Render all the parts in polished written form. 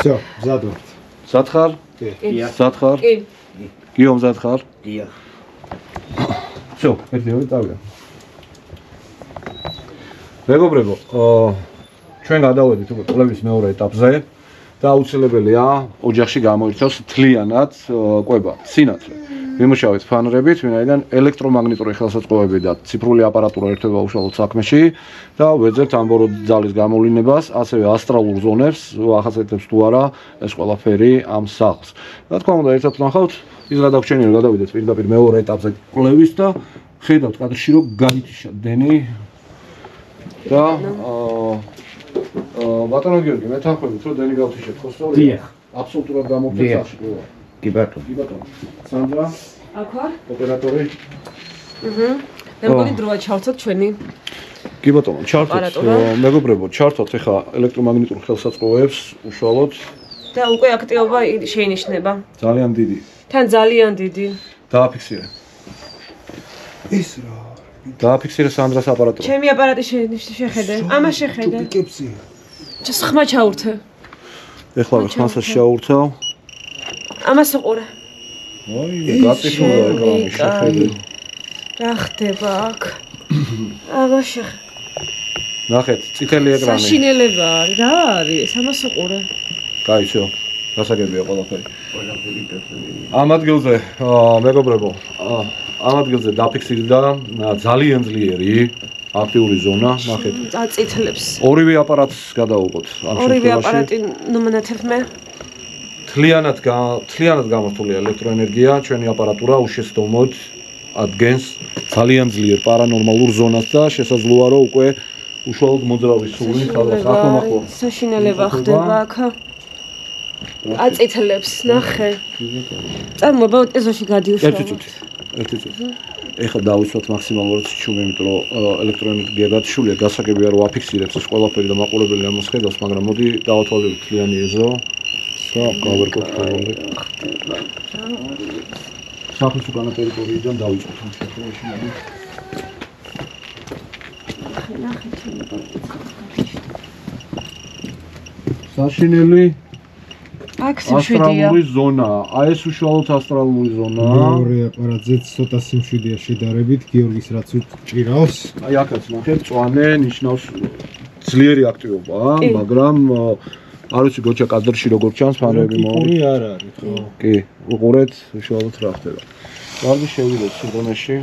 Всё, მზად ვართ. მზად ხარ? კი. მზად ხარ? კი. გიო მზად ხარ? დიახ. всё, ერთიორი წავიდა. მეგობრებო, ჩვენ გადავედით უკვე კვლევის მეორე ეტაპზე და აუცილებელია ოჯახში გამოირჩევს თლიანად კვება, სინათლე. ვიმუშავეთ ფანრებით, ვინაიდან ელექტრომაგნიტური ხელსაწყოები და ციფრული აპარატურა ერთვება უშუალოდ საქმეში და ვეძებთ ამბორო ძალის გამოვლინებას, ასევე ასტრალურ ზონებს, ახასიათებს თუ არა ეს ყველაფერი ამ სახლს. რა თქმა უნდა, ერთად ვნახავთ, ის გადაგჩენილი გადავიდეთ პირდაპირ მეორე ეტაპზე კვლევის და ხედავთ კადრში რომ გაითიშა დენი და ბატონო გიორგი, მეთანხმებით რომ დენი გავთიშეთ ხო სწორია? დიახ. აბსოლუტურად გამოფრთხილ სახლში კვლევა. კი ბატონო. კი ბატონო. სანდრა, აქ ვარ? ოპერატორი. მე მგონი დროა ჩავწოთ ჩვენი. კი ბატონო, ჩართოთ, მეგობრებო, ჩართოთ ეხა ელექტრომაგნიტურ ხელსაწყოებს უშუალოდ და უკვე აქტივობა შეინიშნება. ძალიან დიდი. თან ძალიან დიდი. დააფიქსირე. ის რა? დააფიქსირე სანდრას აპარატურა. ჩემი აპარატი შეხედე. ამას შეხედე. პიკებსია. ხმა ჩაურთე. ეხლა ხმასაც შაურთავ. ამას უყურე. აი, გაწიფულა ეკრანი, შეხედე. რა ხდება აქ? ამას შეხედე. ნახეთ, წითელი ეკრანი. საშინელება არის, რა არის? ამას უყურე. კაი, всё. გასაგებია ყველაფერი. ამ ადგილზე, მეგობრებო, ამ ადგილზე დაფიქსირდა ძალიან ძლიერი აქტიური ზონა, ნახეთ. აწითლებს. ორივე აპარატს გადავუყოთ ამ ორივე შემთხვევაში. აპარატი ნუმანათებ მე. თლიანად გამართულია ელექტროენერგია, ჩვენი აპარატურა უშეცდომოდ ადგენს ძალიან ძლიერ პარანორმალურ ზონას და შესაძლოა რომ უკვე უშუალოდ მოძრავი სული თავას ახლომახლო. საშინელება ხდება აქ. აწითლებს, ნახე. წარმოება ეზოში გადიუშვა. ერთი წუთი. ეხლა დავისვათ მაქსიმალურად ჩუმი, იმიტომ რომ ელექტროენერგია გათიშულია, გასაგებია რომ აფიქსირებს ეს ყველაფერი და მაყურებელი ამას ხედავს, მაგრამ მოდი დავათვალოთ თლიანი ეზო და გავერკოთ ხოლმე. სახლის უკანა ტერიტორიიდან დავიწყოთ ამ შემთხვევაში. ნახე ჩემი საშინელი აქ სიმშვიდეა. ასტრალური ზონა. აი ეს უშუალოდ ასტრალური ზონაა. მეორე აპარატზეც ცოტა სიმშვიდეა შედარებით, გიორგის რაც უჭირავს. აი აქაც ნახეთ, წვანე ნიშნავს ძლიერი აქტივობაა, მაგრამ არ ვიცი გოჩა კადრში როგორ ჩანს, ფანები მორი არ არის, ხო? კი, უყურეთ უშუალოდ რა ხდება. კარგი შევიდეთ სიღრმეში.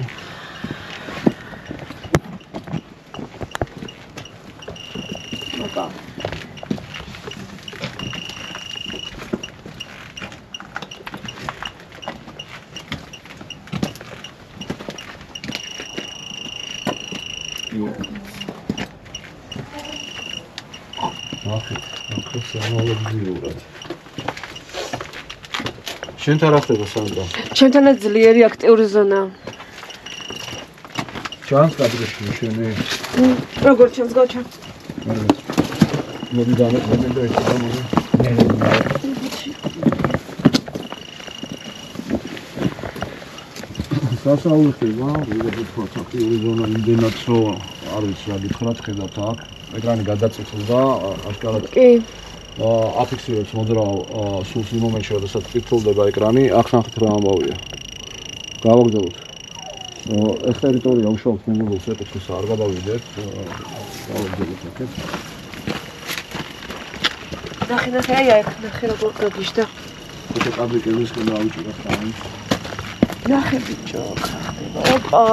შენთან რა ხდება სანდრა? ჩემთანაც ძლიერი აქტიური ზონა. ჩანს კადრში შენი? როგორ ჩანს გოჩა? მოდი დამეყრდები და ეს გამოდი. სასწაული ხდება, ვიღებთ თქვა აქტიური ზონა იმდენად რომ არ ვიცი რა გითხრათ, ხედავთ აქ. ეკრანი გადაწყვეტილდა აშკარად. კი. აფიქსირებს მოძრავ სულს იმ მომენტში, როდესაც წითლდება ეკრანი, აქ ნახეთ რა ამბავია. გავაგზავნოთ. ეს ტერიტორია უშუალოდ მეგობრებს ეკუთვნის არ გადავიდეთ. გავაგზავნოთ აქეთ. ნახე, აი აქ ნახე როგორ გაგიშდა. ეს კადრი კედლისკენ დაუჭიროთ ხანი. ნახე ბიჭო, რა ხდება? ოპა.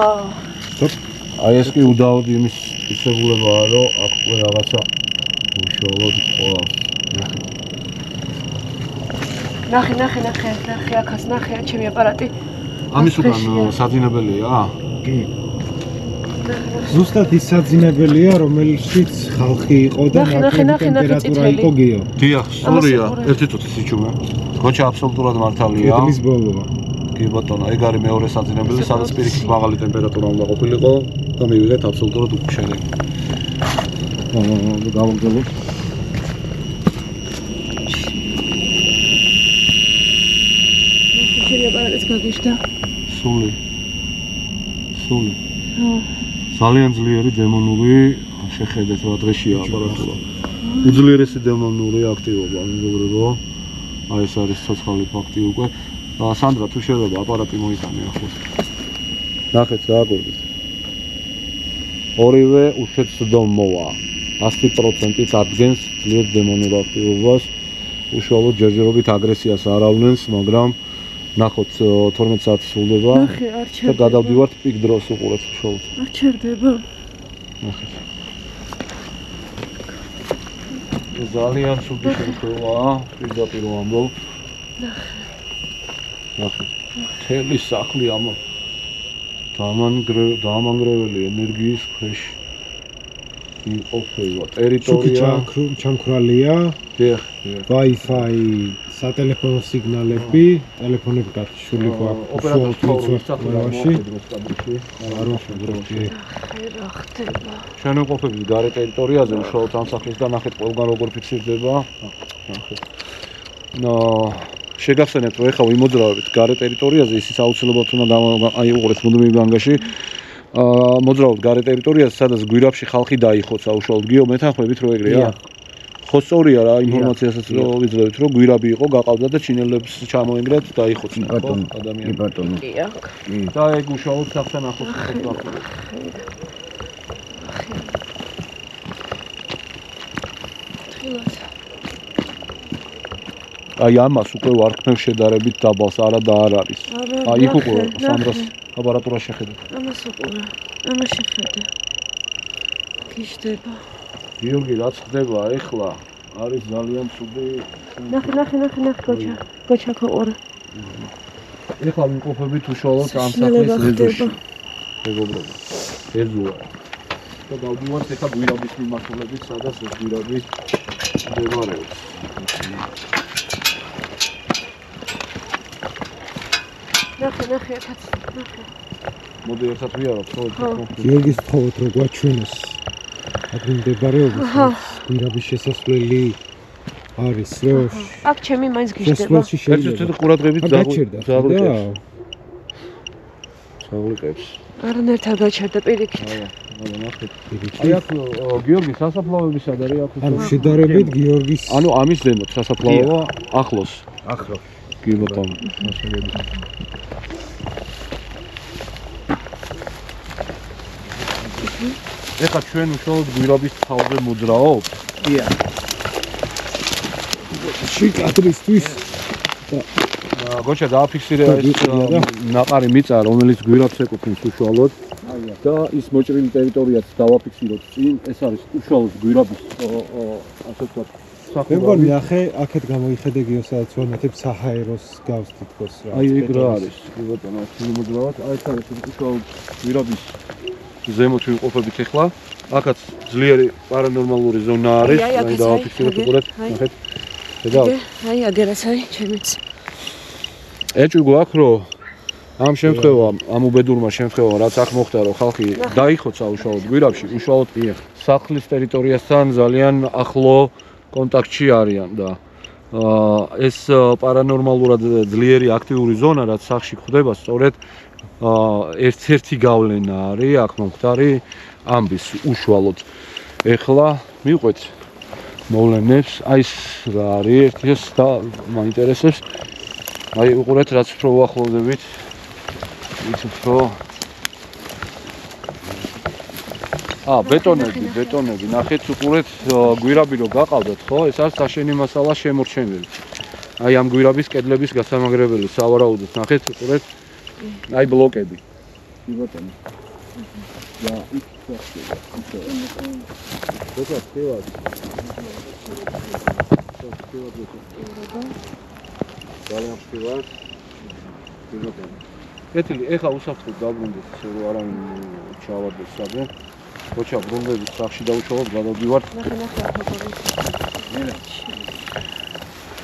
აი ეს კი უდაოდ იმის ისებულებაა, რომ აქ უკვე რაღაცა უშუალოდ ყავს. ნახე, აქაც ნახე, ჩემი აპარატი. ამის უკან საძინებელია? კი. ზუსტად ის საძინებელია, რომელშიც ხალხი იყო და ტემპერატურა იყო გიო. დიახ, სწორია, ერთი წუთი სიჩუმე. გოჩა აბსოლუტურად მართალია. კედლის ბოლოა. კი ბატონო, ეგ არის მეორე საძინებელი, სადაც პირიქით მაღალი ტემპერატურა უნდა ყოფილიყო და მივიღეთ აბსოლუტურად უკუჩელი. გავაგზავნოთ. ჩემი აპარატიც გაგიშდა. სული. ძალიან ძლიერი დემონური შეხედეთ რა დღეშია აპარატურა. უძლიერესი დემონური აქტივობა, მეგობრებო. აი ეს არის ცოცხალი ფაქტი უკვე. სანდრა, თუ შეიძლება აპარატი მოიტანე ახლოს. ნახეთ, დააკვირდით. ორივე უშეცდომოა. 100%-ით ადგენს ძლიერ დემონურ აქტივობას. უშუალოდ ჯერჯერობით აგრესიას არ ავლენს, მაგრამ ნახოთ 12 საათი სრულდება. ნახე, არ ჩერდება. და გადავდივართ პიკ დროს უყურეთ უშუალოდ. არ ჩერდება. ნახეთ. ძალიან ცუდი შემთხვევაა, პირდაპირ ვამბობ. ნახეთ. თელი სახლი ამ დამანგრეველი ენერგიის ქვეშ იმყოფება. ტერიტორია ჩამქრალია. დიახ. Wi-Fi, სატელეფონო სიგნალები, ტელეფონები გათიშული გვაქვს. ოპერატორს თვალში. არ ვაშენებდი. რა ხდება? ჩვენ ვიმყოფებით გარე ტერიტორიაზე, უშუალოდ ამ სახლის და ნახეთ ყველგან როგორ ფიქსირდება. ნახეთ. შეგახსენებთ, რომ ეხლა ვიმოძრავებით გარე ტერიტორიაზე, ისიც აუცილებლად უნდა აი უყურეთ მუდმივ ბანგაში. მოძრავოთ გარე ტერიტორიაზე, სადაც გვირაბში ხალხი დაიხოცა უშუალოდ გიო მეთანხმებით რომ ეგრეა. ხო სწორია რა ინფორმაციასაც რო ვიძლევით რომ გვირაბი იყო, გაყავდა და ჩინელებს ჩამოენგრათ დაიხოცნა ადამიანი. ბატონო. და ეგ უშუალოდ სახთან ახლოს იყო. აი ამას უკვე ვარქმევ შედარებით დაბალს, არა და არ არის. აი იქ უკვე სანდრას აპარატურა შეხედეთ. ამას უყურე. ამას შეხედე. გიждდება. გიორგი, რაც ხდება ეხლა, არის ძალიან ცუდი. ნახე, გოჩა ხოყურე. ეხლა ვიმყოფებით უშუალოდ ამ სახლის ეზოში. მეგობრებო, ეზოა. და დავდივართ ეხლა გვირაბის მიმართულებით, სადაც ეს გვირაბი მდებარეობს. ნახე. მოდი ერთად ვიარავთ, ხო? გიორგის თხოვოთ რომ გვაჩვენოს. აქ მდებარეობა გვირაბის შესასვლელი არის რო აქ ჩემი მაინც გიждდება. ერთ-ერთი ყურადღებით ზაღლიკებს. არანაირად არ გაჩერდა პირიქით. აი, ნახეთ. აი აქ გიორგის სასაფლაოების ადარი აქ. ანუ შედარებით გიორგის ანუ ამის ზემოთ სასაფლაოა ახლოს. კი ბატონო. ეხლა ჩვენ უშუალოდ გვირაბის თავზე მოძრაობთ. დიახ. შეკადრისთვის გოჩა დააფიქსირე ეს ნაყარი მიწა, რომელიც გვირაბს ეკუთვნის უშუალოდ. და ის მოჭრილი ტერიტორიაც დავაფიქსიროთ წინ. ეს არის უშუალოდ გვირაბის ასე ვთქვათ მე მგონი ახე აქეთ გამოიხედე გიო სადაც ვამეთებ საჰაეროს გავს თითქოს რა. აი ეგ რა არის. კი ბატონო, აქ მოძრავად. აი ეს არის უშუალოდ გვირაბის ზემოთ ვიმყოფებით ეხლა. აქაც ძლიერი პარანორმალური ზონა არის. აი დავაფიქსიროთ უყურეთ. ნახეთ. აი აგერაც არის ჩემიც. ეჭვი გვაქვს რომ ამ შემთხვევამ, ამ უბედურმა შემთხვევამ, რაც აქ მოხდა, რომ ხალხი დაიხოცა უშუალოდ გვირაბში, უშუალოდ სახლის ტერიტორიასთან ძალიან ახლო კონტაქტში არიან და ეს პარანორმალურად ძლიერი აქტიური ზონა, რაც სახლში ხდება, სწორედ ერთ-ერთი გავლენა არის აქ მომხდარი ამბის უშუალოდ. ეხლა მივყვეთ მოვლენებს, აი ეს რა არის, ერთის და მაინტერესებს. აი უყურეთ, რაც უფრო უახლოვდებით. ის უფრო ბეტონები, ნახეთ უყურეთ, გვირაბი რო გაყავდათ, ხო? ეს არის საშენი მასალა შემორჩენილი. აი ამ გვირაბის კედლების გასამაგრებელი, სავარაუდოდ, ნახეთ უყურეთ. აი ბლოკები. კი ბატონო. და იქ ხდება. ძალიან ხშირად. ეთილი ეხა უსაფრთხოდ დაბრუნდეთ, ისე რომ არავინ ჩავარდეს სადმე. გოჩა ბრუნდებით სახში დავუშვათ, გადავდივართ. ნახე ახლა.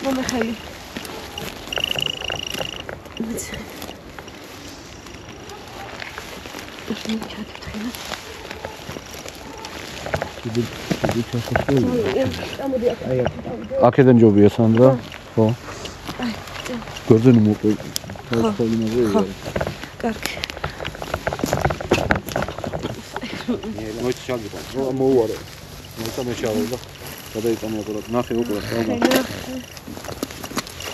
მომეხელი. აქედან ჯობია სანდრა? ხო. აი. გორძენი მოყვე. ხო. კარგი. მოიცავდა. მოუარე. მოიცავდა. გადაიტანე აბორატ. ნახე უკვე რა.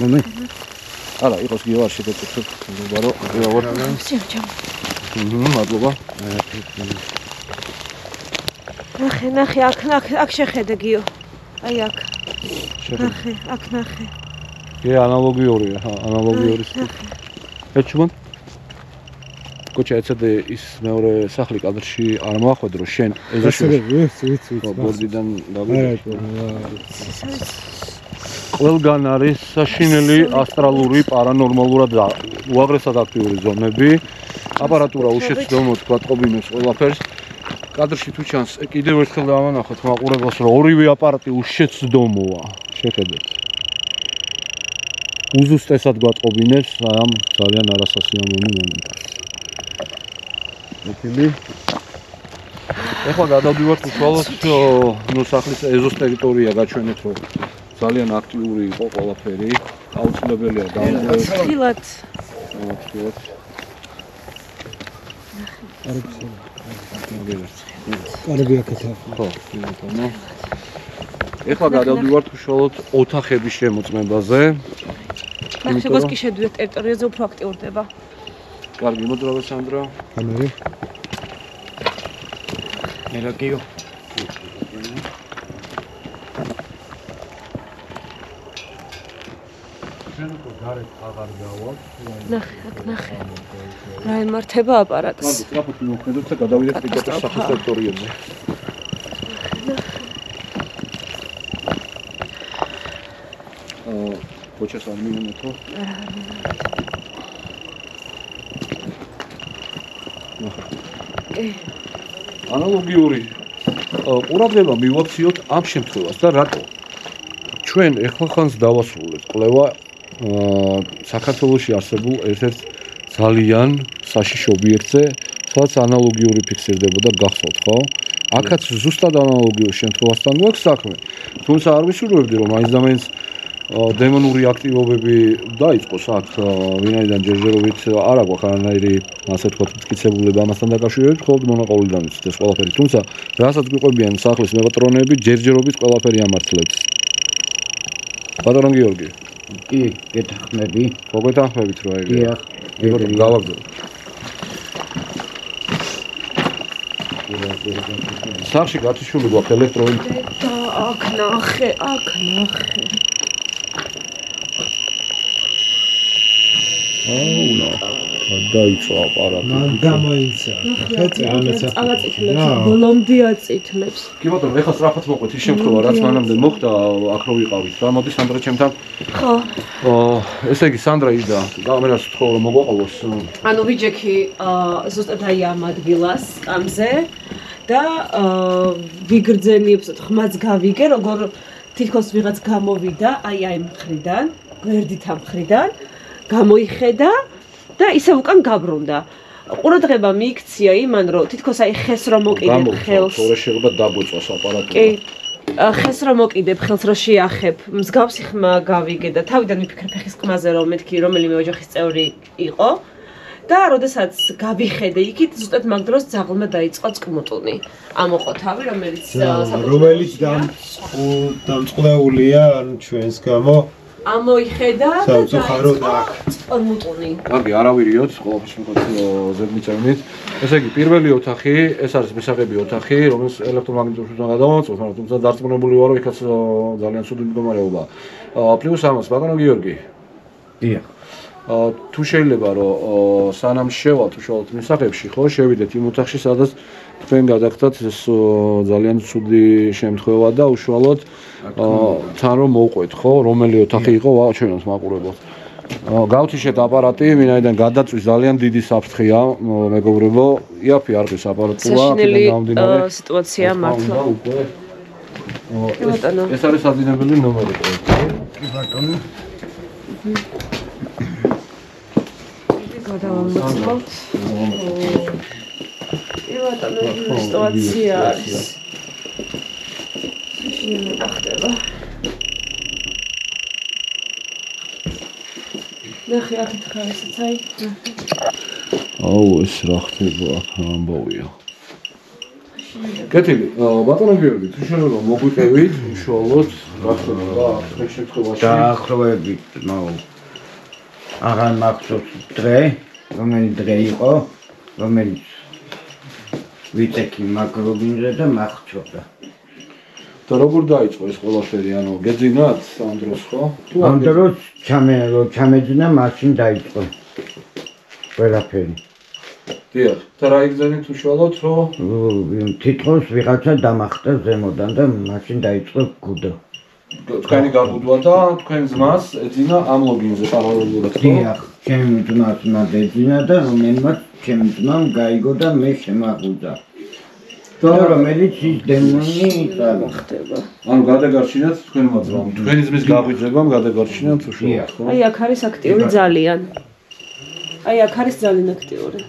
მომე. არა, იყოს გიო არ შეგეწევთ. ბარო, ვარ. სიოჭა. მადლობა. ნახე, აქ შეხედე გიო. აი აქ. ნახე, აქ ნახე. კი, ანალოგიურია, ანალოგიური. ეჩუბან? კოჩა ეცადე ის მეორე სახლი კადრში არ მოახვედრო შენ ეზოში. ვიცი. ბორდიდან დაგიწყე. ყველგან არის საშინელი ასტრალური პარანორმალურად და უაღრესად აქტიური ზონები. აპარატურა უშეცდომოდ გვატყობინებს ყველაფერს. კადრში თუ ჩანს, კიდევ ერთხელ დავანახოთ მაყურებელს, რომ ორივე აპარატი უშეცდომოა. შეხედეთ. უზუსტესად გვატყობინებს ამ ძალიან არასასიამოვნო მომენტს. ეთილი. ეხლა გადავდივართ უშუალოდ ნუ სახლის ეზოს ტერიტორია გაჩვენეთ, რომ ძალიან აქტიური იყო ყველაფერი. აუცილებელია დავუკვირდეთ. ხილად. კარგი აკეთა. ხო, ნუ. ეხლა გადავდივართ უშუალოდ ოთახების შემოწმებაზე. ახლა შეგოს კი შედვიდეთ ტერიტორიაზე უფრო აქტიურდება. კარგი, მოძრავე სანდრა. ამერი. ელაგიო. შენო გარეთ აღარ გავალ. ნახე. რა ემართება აპარატს. კარგი, ტრაფიკი მოხდეთ და გადავიდეთ პიკეტის სახლის ტერიტორიაზე. კოჩას არ მინემეთო. ანალოგიური ყურადღება მივაქციოთ ამ შემთხვევას და რატო? ჩვენ ეხლა ხანს დავასრულეთ კვლევა საქართველოში არსებულ ერთ-ერთ ძალიან საშიშ ობიექტზე, სადაც ანალოგიური ფიქსირდებოდა გახსოვთ, ხო? აქაც ზუსტად ანალოგიურ შემთხვევასთან გვაქვს საქმე. თუმცა არ ვისურვებდი, რომ მაინც და მაინც დემონური აქტივობები დაიწყოს აქ, ვინაიდან ჯერჯერობით არ აქვს არანაირი, ასე ვთქვათ, მტკიცებულება ამასთან დაკავშირებით, მხოლოდ მონაყოლიდან ვიცით ეს ყველაფერი. თუმცა, რასაც გვიყვებიან სახლის მეპატრონეები, ჯერჯერობით ყველაფერი ამართლებს. პატრონ გიორგი. კი, გეთანხმები. მოგეთანხმებით რა იგი. დიახ. გავაგზავნე. სახში გათიშული გვაქვს ელექტრონი. აქ ნახე. აუნა. დაიწყო აპარატი. მან გამოიცა. წავაწითლებს, ბოლომდე აწითლებს. კი ბატონო, ეხლა სწრაფად მოყვეთ ის შემთხვევა, რაც მანამდე მოხდა, აქ რო ვიყავით. რა, მოდი სანდრა ჩემთან. ხო. ესე იგი სანდრა იდა, კამერას ვთხოვ რომ მოგვაყოლოს. ანუ ვიჯექი ზუსტად აი ამ ადგილას, სკამზე და ვიგრძენიებს, ხმაც გავიგე, როგორ თითქოს ვიღაც გამოვიდა, აი მხრიდან, გვერდით ამ მხრიდან, გამოიხედა და ისე უკან გაბრუნდა. ყურადღება მიიქცია იმან, რომ თითქოს აი ხეს რომ მოკიდებ ხელს. თორე შეიძლება დაგვეწოს აპარატურა. კი. ხეს რომ მოკიდებ ხელს რო შეახებ, მსგავსი ხმა გავიგე და თავიდან ვიფიქრე ფეხის ხმაზე რომ მეთქი რომელიმე ოჯახის წევრი იყო და როდესაც გავიხედე იქით ზუსტად მაგ დროს ძაღლმა დაიწყო წკმუტუნი. ამოყო თავი რომელიც დამწყვლეულია ან ჩვენს გამო ამოიხედა და სამწუხარო და წკმუტუნი. კარგი, არავირიოთ, ყოველთვის მიყოთ ზედმიწევნით. ესე იგი, პირველი ოთახი, ეს არის მისაღები ოთახი, რომელიც ელექტრომაგნიტურ შუა გადავამოწმოთ, თუმცა დარწმუნებული ვარ, რომ იქაც ძალიან ცუდი მდგომარეობა. პლუს ამას, ბატონო გიორგი. დიახ. თუ შეიძლება რომ სანამ შევალთ უშუალოდ მისაღებში, ხო, შევიდეთ იმ ოთახში, სადაც თქვენ გადაგხდათ ეს ძალიან ცუდი შემთხვევა და უშუალოდ თან რომ მოვყვეთ, ხო, რომელი ოთახი იყო, ვაჩვენოთ მაყურებელს. გავთიშეთ აპარატი, ვინაიდან გადაწვის ძალიან დიდი საფრთხეა, მეგობრებო, იაფი არყის აპარატურა, საშინელი სიტუაცია მართლა. ეს არის საძინებელი ნომერი. კი ბატონო. გადავამოწმოთ. კი ბატონო, სიტუაცია არის. საშინელი ხდება. ნახე აქეთ ხარისაც აი. აუ ეს რა ხდება აქ ამბავია. კეთილი, ბატონო გიორგი, თუ შეიძლება მოგვიყევით უშუალოდ რა ხდება ამ შემთხვევაში? დაახლოებით, აღარ მახსოვს დღე, რომელი დღე იყო, რომელიც ვიწექი მაკრობინზე და მახცობდა. და როგორ დაიწყო ეს ყველაფერი, ანუ გეძინათ ამ დროს ხო? ამ დროს ჩამეძინა, მაშინ დაიწყო ყველაფერი. დიახ, და რა იგზავნით უშუალოდ, რომ თითქოს ვიღაცა დამახტა ზემოდან და მაშინ დაიწყო გუდო. თქვენი გაგუდვა და თქვენ ძმას ეძინა ამ ლოგინზე პარალელურად, ხო? დიახ, ჩემი ძმას მეძინა და რომელმაც ჩემი ძმამ გაიგო და მე შემაღვიძა. და რომელიც ის დემონი იყო ხდება. ანუ გადაგარჩინათ თქვენმა ძმამ. თქვენი ძმის გაღვიძებამ გადაგარჩინათ უშუალოდ, ხო? აი აქ არის აქტიური ძალიან. აი აქ არის ძალიან აქტიური.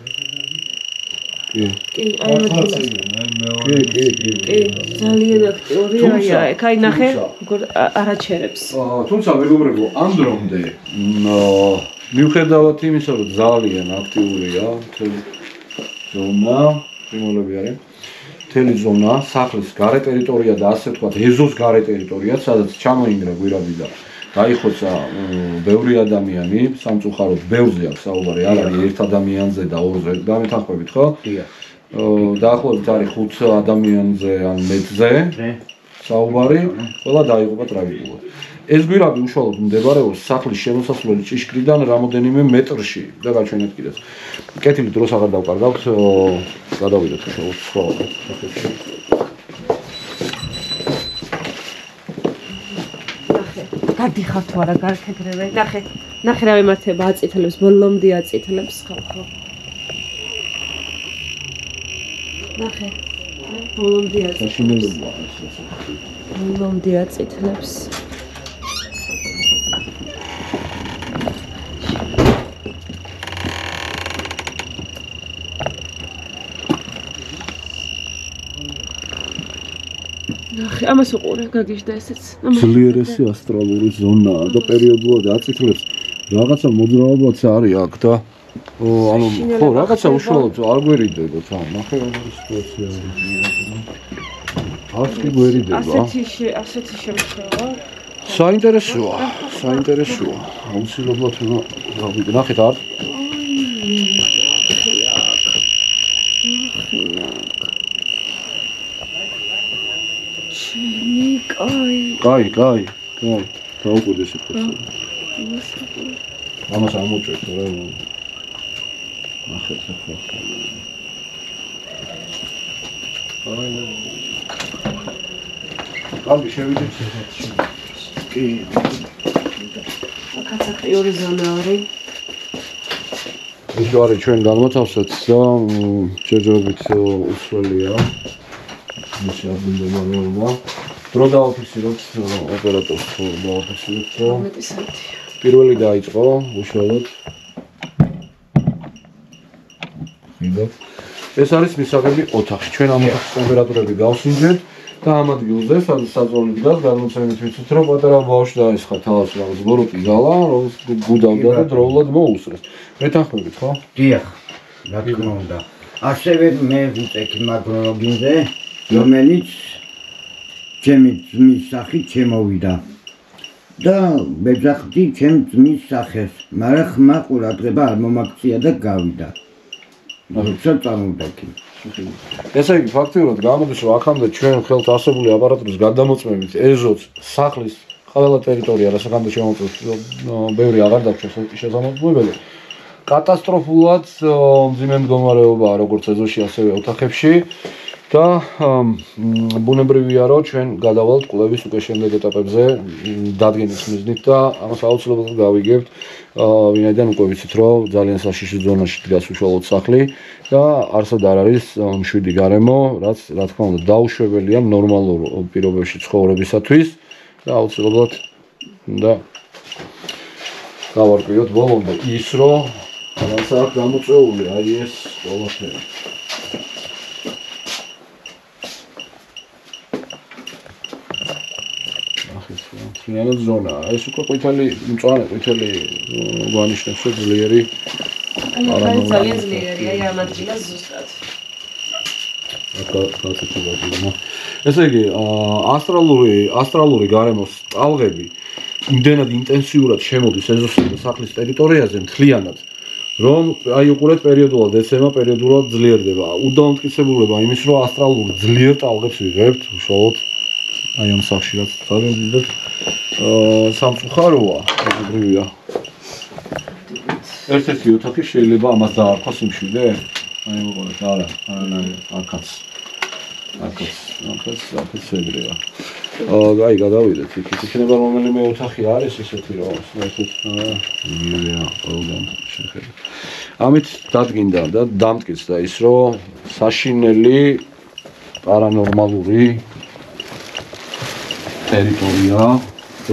კი. კი, აი კი, ძალიან აქტიური აი აქ, აი ნახე, როგორ არაჩერებს. თუმცა მეგობრებო, ამ დრომდე მიუხედავად იმისა, რომ ძალიან აქტიურია მთელი ზონა, პრიმოლები არის. მთელი ზონა, სახლის გარე ტერიტორია და ასე ვთქვათ, ეზოს გარე ტერიტორია, სადაც ჩამოინგრა გვირაბი და დაიხოცა ბევრი ადამიანი, სამწუხაროდ ბევრზე აქვს საუბარი, არ არის ერთ ადამიანზე და ორზე, გამეთანხმებით, ხო? დიახ. დაახლოებით არის 5 ადამიანზე ან მეტზე საუბარი, ყველა დაიღუპა ტრაგედიულად. ეს გვირაბი უშუალოდ მდებარეობს სახლის შემოსასვლელი ჭიშკრიდან რამოდენიმე მეტრში და გაჩვენეთ კიდეც. კეთილი დროს აღარ დავკარგავთ, გადავიდეთ უშუალოდ სხვა სახებში. გადიხარ თუ არა გარკეთრევე. ნახე რა მიმართება აწითლებს, ბოლომდე აწითლებს ხალხო. ნახე. ბოლომდე აწითლებს. საშინელებაა ეს ასე. ბოლომდე აწითლებს. ამას უყურე, გაგიჟდა ესეც. ძლიერესი ასტრალური ზონაა და პერიოდულად აწითლებს. რაღაცა მოძრაობაც არის აქ და ანუ ხო, რაღაცა უშუალოდ არ გვერიდებოთ, ნახე როგორი სიტუაცია არის. არც კი გვერიდება. ასეთი შემთხვევა. საინტერესოა. აუცილებლად უნდა ნახეთ არ? კაი, დაუკვირდი სიტუაცია. ამას ამოჭრეთ რა. ნახეთ ახლა. კარგი, შევიდეთ შესაძლოა. კი. აქაც აქტიური ზონა არის. ის არის ჩვენ განმოთავსეთ და ჯერჯერობით უცვლელია. მის ადგილმდებარეობა. დრო დავაფიქსიროთ ოპერატორს დავაფიქსიროთ. პირველი დაიწყო უშუალოდ. მიდოთ. ეს არის მისაღები ოთახი. ჩვენ ამ ოთახის ტემპერატურები გავსინჯეთ და ამ ადგილზე, სადაც საძოვრული დგას, გადმოცემით ვიცით, რომ პატარა ბავშვი დაესხა თავს რაღაც ბოროტი გალა, რომ გუდავდა და დროულად მოუსწრეს. მეთანხმებით, ხო? დიახ, რა თქმა უნდა. ასევე მე ვიწექი მაკროლოგინზე, რომელიც ჩემი ძმის სახით შემოვიდა და ვეძახდი ჩემ ძმის სახეს, მაგრამ ხმა ყურადღება არ მომაქცია და გავიდა. როცა წამოვდექი. ესე იგი ფაქტიურად გამოდის, რომ აქამდე ჩვენ ხელთ ასებული აპარატურის გადამოწმებით ეზოც სახლის ყველა ტერიტორია, რასაც შემოწმეთ, ბევრი აღარ დარჩა შესაძლებელი. კატასტროფულად მძიმე მდგომარეობაა როგორც ეზოში, ასევე ოთახებში. და ბუნებრივია, რომ ჩვენ გადავალთ კვლევის უკვე შემდეგ ეტაპებზე დადგენის მიზნით და ამას აუცილებლად გავიგებთ, ვინაიდან უკვე ვიცით, რომ ძალიან საშიში ზონაში დგას უშუალოდ სახლი და არსად არ არის მშვიდი გარემო, რაც რა თქმა უნდა დაუშვებელია ნორმალურ პირობებში ცხოვრებისათვის და აუცილებლად უნდა გავარკვიოთ ბოლომდე ის, რომ რაღაც აქ გამოწვეული აი ეს ყველაფერი. მთლიანად ზონაა. ეს უკვე ყვითელი, მწვანე ყვითელი გვანიშნებს, რომ ძლიერი აი ძალიან ძლიერია, აი ამ ადგილას ზუსტად. ესე იგი, ასტრალური გარემოს ტალღები იმდენად ინტენსიურად შემოდის ეზოსის და სახლის ტერიტორიაზე მთლიანად, რომ აი უყურეთ პერიოდულად ეცემა, პერიოდულად ძლიერდება. უდაუნტკიცებულება იმის, რომ ასტრალურ ძლიერ ტალღებს ვიღებთ, უშუალოდ აი ამ სახში რაც ძალიან დიდად სამწუხაროა, ეგრევია. ერთ-ერთი ოთახი შეიძლება ამას დაარქვას იმშვიდე? აი მოყოლეთ, არა, აქაც ეგრეა. აი გადავიდეთ იქით. იქნება რომელიმე ოთახი არის ისეთი რომ შეხედეთ. ამით დადგინდა და დამტკიცდა ის რომ საშინელი პარანორმალური ტერიტორია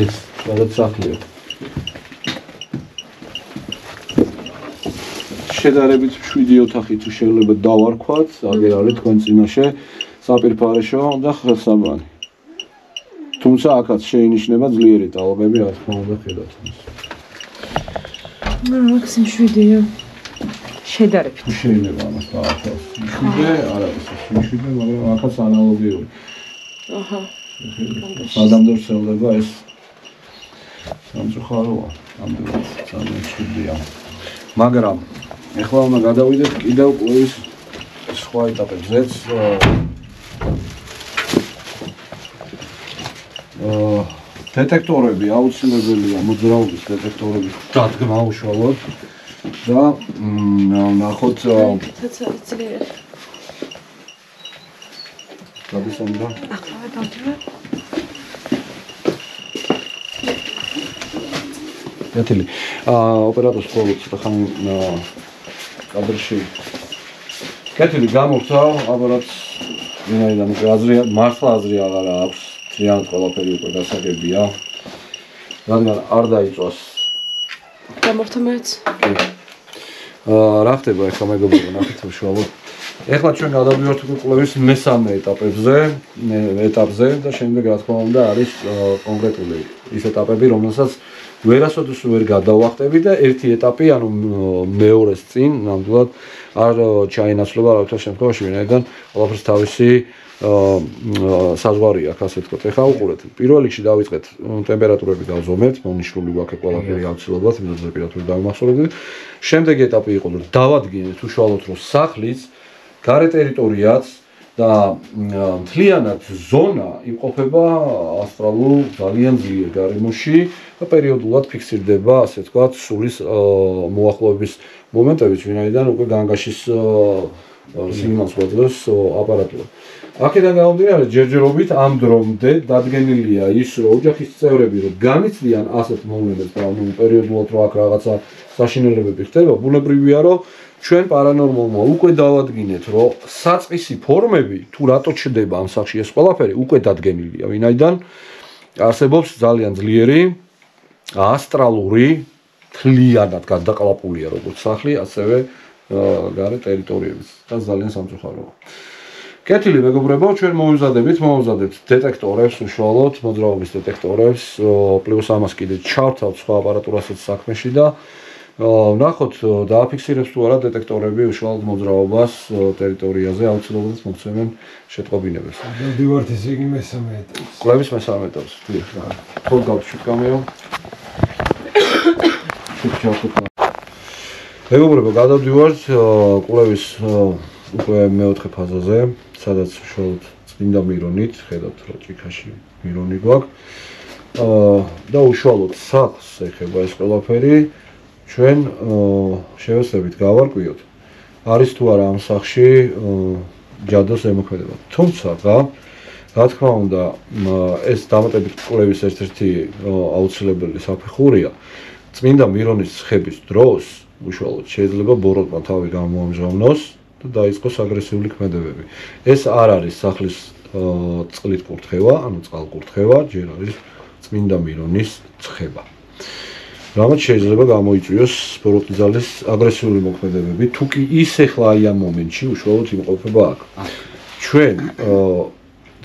ეს რაღაც სახლია. შედარებით 7 ოთახი თუ შეიძლება დავარქვათ, აგერ არის თქვენ წინაშე საპირფარეშო და ხელსაბრანი. თუმცა აქაც შეინიშნება ძლიერი ტალღები, რა თქმა უნდა, ხედავთ. მაქსიმ 7-ია. შედარებით. შეიძლება ამას დაახოს. 7 არ არის 7, მაგრამ აქაც ანალოგიური. აჰა. სადამდე ვრცელდება ეს სამწუხაროა, ამდენად ძალიან მშვიდია. მაგრამ ეხლა უნდა გადავიდეთ კიდევ კვლევის სხვა ეტაპებზეც. დეტექტორები აუცილებელია, მოძრაობის დეტექტორების დადგმა უშუალოდ და ნახოთ ძლიერი. გადასამდა. ახლა დავდივარ. Yatili. Ოპერატორს ხოლმე ცოტა ხანი კადრში. Yatili გამორთა, აბარაც ვინაიდან აზრი მართლა აზრი აღარ აქვს, ძალიან ყველაფერი უკვე დასაგებია. რადგან არ დაიწვას. გამორთა მეც. რა ხდება ახლა მეგობრებო, ნახეთ უშუალოდ. ეხლა ჩვენ გადავიდეთ კვლევის მესამე ეტაპზე და შემდეგ რა თქმა უნდა არის კონკრეტული ის ეტაპები, რომელსაც ვერასოდეს ვერ გადავახტები და ერთი ეტაპი, ანუ მეორეს წინ ნამდვილად არ ჩაინაცვლება რაღაცა შემთხვევაში, ვინაიდან ყველაფერს თავისი საზღვარი აქვს, ასე ვთქვათ. ეხლა უყურეთ, პირველ რიგში დავიწყეთ ტემპერატურები გავზომეთ, მონიშნული გვაქვს ყველაფერი აუცილებლად, იმედად ტემპერატურები დავიმახსოვრებდით. შემდეგი ეტაპი იყო, რომ დავადგინეთ უშუალოდ რომ სახლის გარე ტერიტორიაც და მთლიანად ზონა იმყოფება ასტრალურ ძალიან ძლიერ გარემოში და პერიოდულად ფიქსირდება, ასე ვთქვათ, სულის მოახლოების მომენტებიც, ვინაიდან უკვე განგაშის სიგნალს გვაძლევს აპარატურა. აქედან გამომდინარე, ჯერჯერობით ამ დრომდე დადგენილია ის, რომ ოჯახის წევრები რომ განიცდიან ასეთ მოვლენებს და პერიოდულად რო აქ რაღაცა საშინელებები ხდება, ბუნებრივია, რომ ჩვენ პარანორმალმა უკვე დავადგინეთ, რომ საწყისი ფორმები თუ რატო ჩდება ამ სახში ეს ყველაფერი უკვე დადგენილია, ვინაიდან არსებობს ძალიან ძლიერი ასტრალური თლიანად გადაყლაპულია როგორც სახლი, ასევე გარე ტერიტორიებიც და ძალიან სამწუხაროა. კეთილი მეგობრებო, ჩვენ მოვიზადებთ დეტექტორებს, უშუალოდ მოძრაობის დეტექტორებს, პლუს ამას კიდე ჩავთავთ სხვა აპარატურასაც საქმეში და ვნახოთ დააფიქსირებს თუ არა დეტექტორები უშუალოდ მოძრაობას ტერიტორიაზე აუცილებლად მოგვცემენ შეტყობინებებს. დავდივართ ესე იგი მესამე ეტაპს. კვლევის მესამე ეტაპს. თქო გავჩვით გამეო. მეგობრებო, გადავდივართ კვლევის უკვე მეოთხე ფაზაზე, სადაც უშუალოდ წმინდა მირონით, ხედავთ რომ ჭიქაში მირონი გვაქვს. და უშუალოდ სახლს ეხება ეს ყველაფერი. ჩვენ შევეცდებით გავარკვიოთ, არის თუ არა ამ სახლში ჯადოს ზემოქმედება. თუმცა, რა თქმა უნდა, ეს დამატებით კვლევის ერთ-ერთი აუცილებელი საფეხურია. წმინდა მირონის ცხების დროს უშუალოდ შეიძლება ბოროტმა თავი გამოამჟღავნოს და დაიწყოს აგრესიული ქმედებები. ეს არ არის სახლის წყლით კურთხევა, ანუ წყალკურთხევა, ჯერ არის წმინდა მირონის ცხება. რამაც შეიძლება გამოიწვიოს ბოროტიძალის აგრესიული მოქმედებები, თუ კი ის ეხლა აი ამ მომენტში უშუალოდ იმყოფება აქ. ჩვენ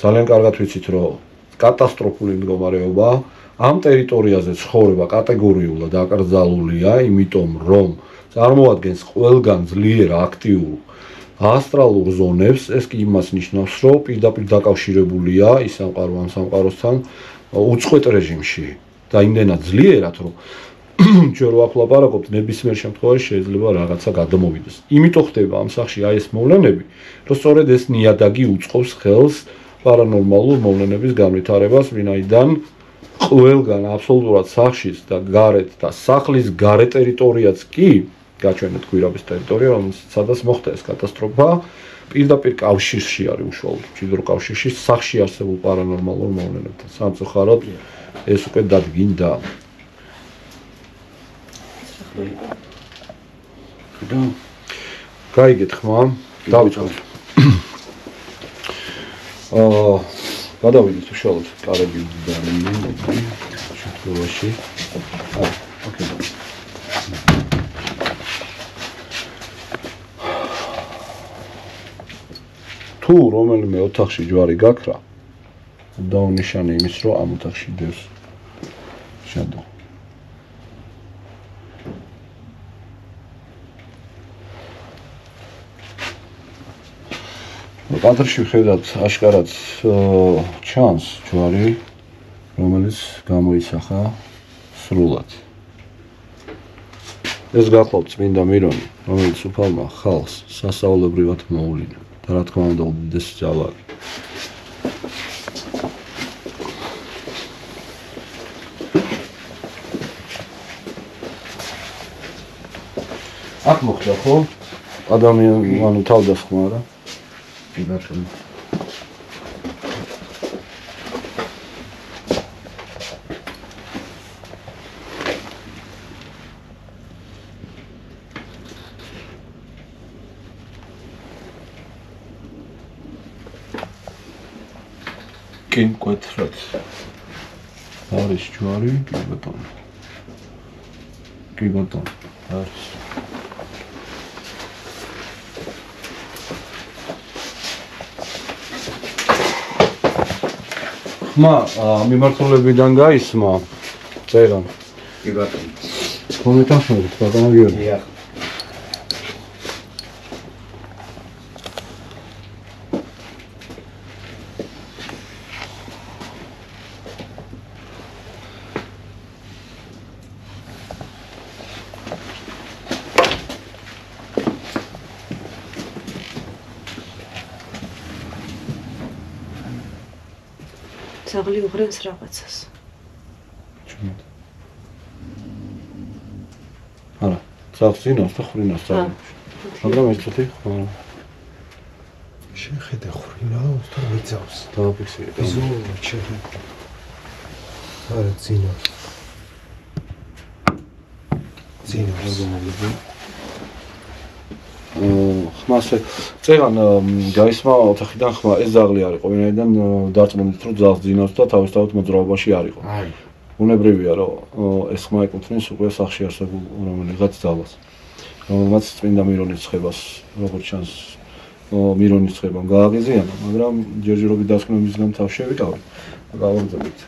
ძალიან კარგად ვიცით, რომ კატასტროფული მდგომარეობა ამ ტერიტორიაზე ცხოვრება კატეგორიულად აკრძალულია, იმიტომ რომ წარმოადგენს ყველგან ძლიერ აქტიურ ასტრალურ ზონებს, ეს კი იმას ნიშნავს, რომ პირდაპირ დაკავშირებულია ის სამყარო ამ სამყაროსთან უწყვეტ რეჟიმში და იმდენად ძლიერად, რომ ჩვენ რო აქ ვლაპარაკობთ, ნებისმიერ შემთხვევაში შეიძლება რაღაცა გადამოვიდეს. იმიტომ ხდება ამ სახში აი ეს მოვლენები, რომ სწორედ ეს ნიადაგი უწყობს ხელს პარანორმალურ მოვლენების განვითარებას, ვინაიდან ყველგან აბსოლუტურად სახშიც და გარეთ და სახლის გარე ტერიტორიაც კი გაჩვენეთ გვირაბის ტერიტორია, სადაც მოხდა ეს კატასტროფა, პირდაპირ კავშირში არის უშუალოდ მჭიდრო კავშირში სახში არსებულ პარანორმალურ მოვლენებთან. სამწუხაროდ ეს უკვე დადგინდა. გაიგეთ ხმა? დავიწყოთ. გადავიდეთ უშუალოდ კარები და შემთხვევაში. ოკეი. თუ რომელიმე ოთახში ჯვარი გაქრა, დაუნიშნე იმის, რომ ამ ოთახში დევს შადო. კადრში ვხედავთ აშკარად ჩანს ჯვარი, რომელიც გამოისახა სრულად. ეს გახლავთ წმინდა მირონი, რომელიც უფალმა ხალხს სასწაულებრივად მოულინა. და რა თქმა უნდა უდიდესი ძალაა. აქ მოხდა ხო? ადამიანი ანუ თავდასხმა რა. კი ბატონო. კი მკვეთრად არის ჯვარი, კი ბატონო. კი ბატონო, არის. ხმა მიმართულებიდან გაისმა წერა. კი ბატონო. მომეთანხმებით, ბატონო გიორგი. დიახ. ძაღლი უღრენს რაღაცას. ჩუმად. არა, ძაღლს ინავს და ხრინავს ძაღლი. მაგრამ ეს წუთი ხო. შეხედე ხრინავს და მიწავს. დააფიქსირე. იზოლოთ შეხედე. არა, ძინავს. ძინავს. ხმასე წეგან გაისმა ოთახიდან ხმა ეს ზაღლი არისო, ვინაიდან დარწმუნდით რომ ზაღს ძინავს და თავისთავად მოძრაობაში არისო. უნებრივია რომ ეს ხმა ეკუთვნის უკვე სახში არსებულ რომელიღაც ძალას, რომელმაც წმინდა მირონის ცხებას, როგორც ჩანს, მირონის ცხებამ გააღიზიანა, მაგრამ ჯერჯერობით დასკვნებისგან თავს შევიკავეთ და გავაგზავნეთ.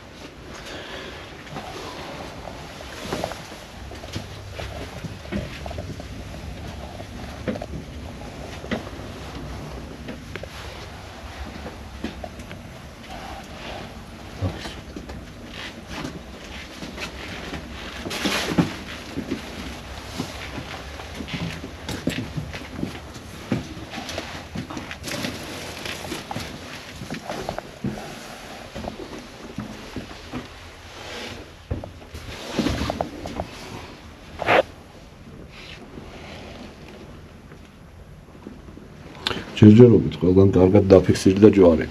ჯერჯერობით ყველგან კარგად დაფიქსირდა ჯვარი.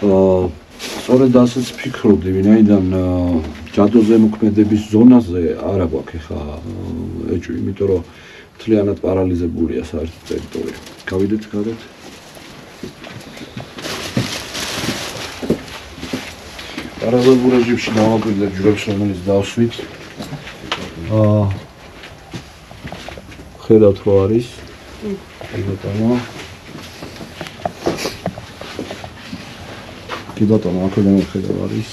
სწორედ ასეც ფიქრობდი, ვინაიდან ჯადოზე მოქმედების ზონაზე არ აგვაქვს ხა ეჭვი, იმიტომ რომ მთლიანად პარალიზებულია საერთო ტერიტორია. გავიდეთ გარეთ. პარალელურ რეჟიმში დავაკვირდეთ ჯვრებს, რომელიც დავსვით. ხედავთ რო არის. კი ბატონო. კი ბატონო, აქედან ხედავ არის.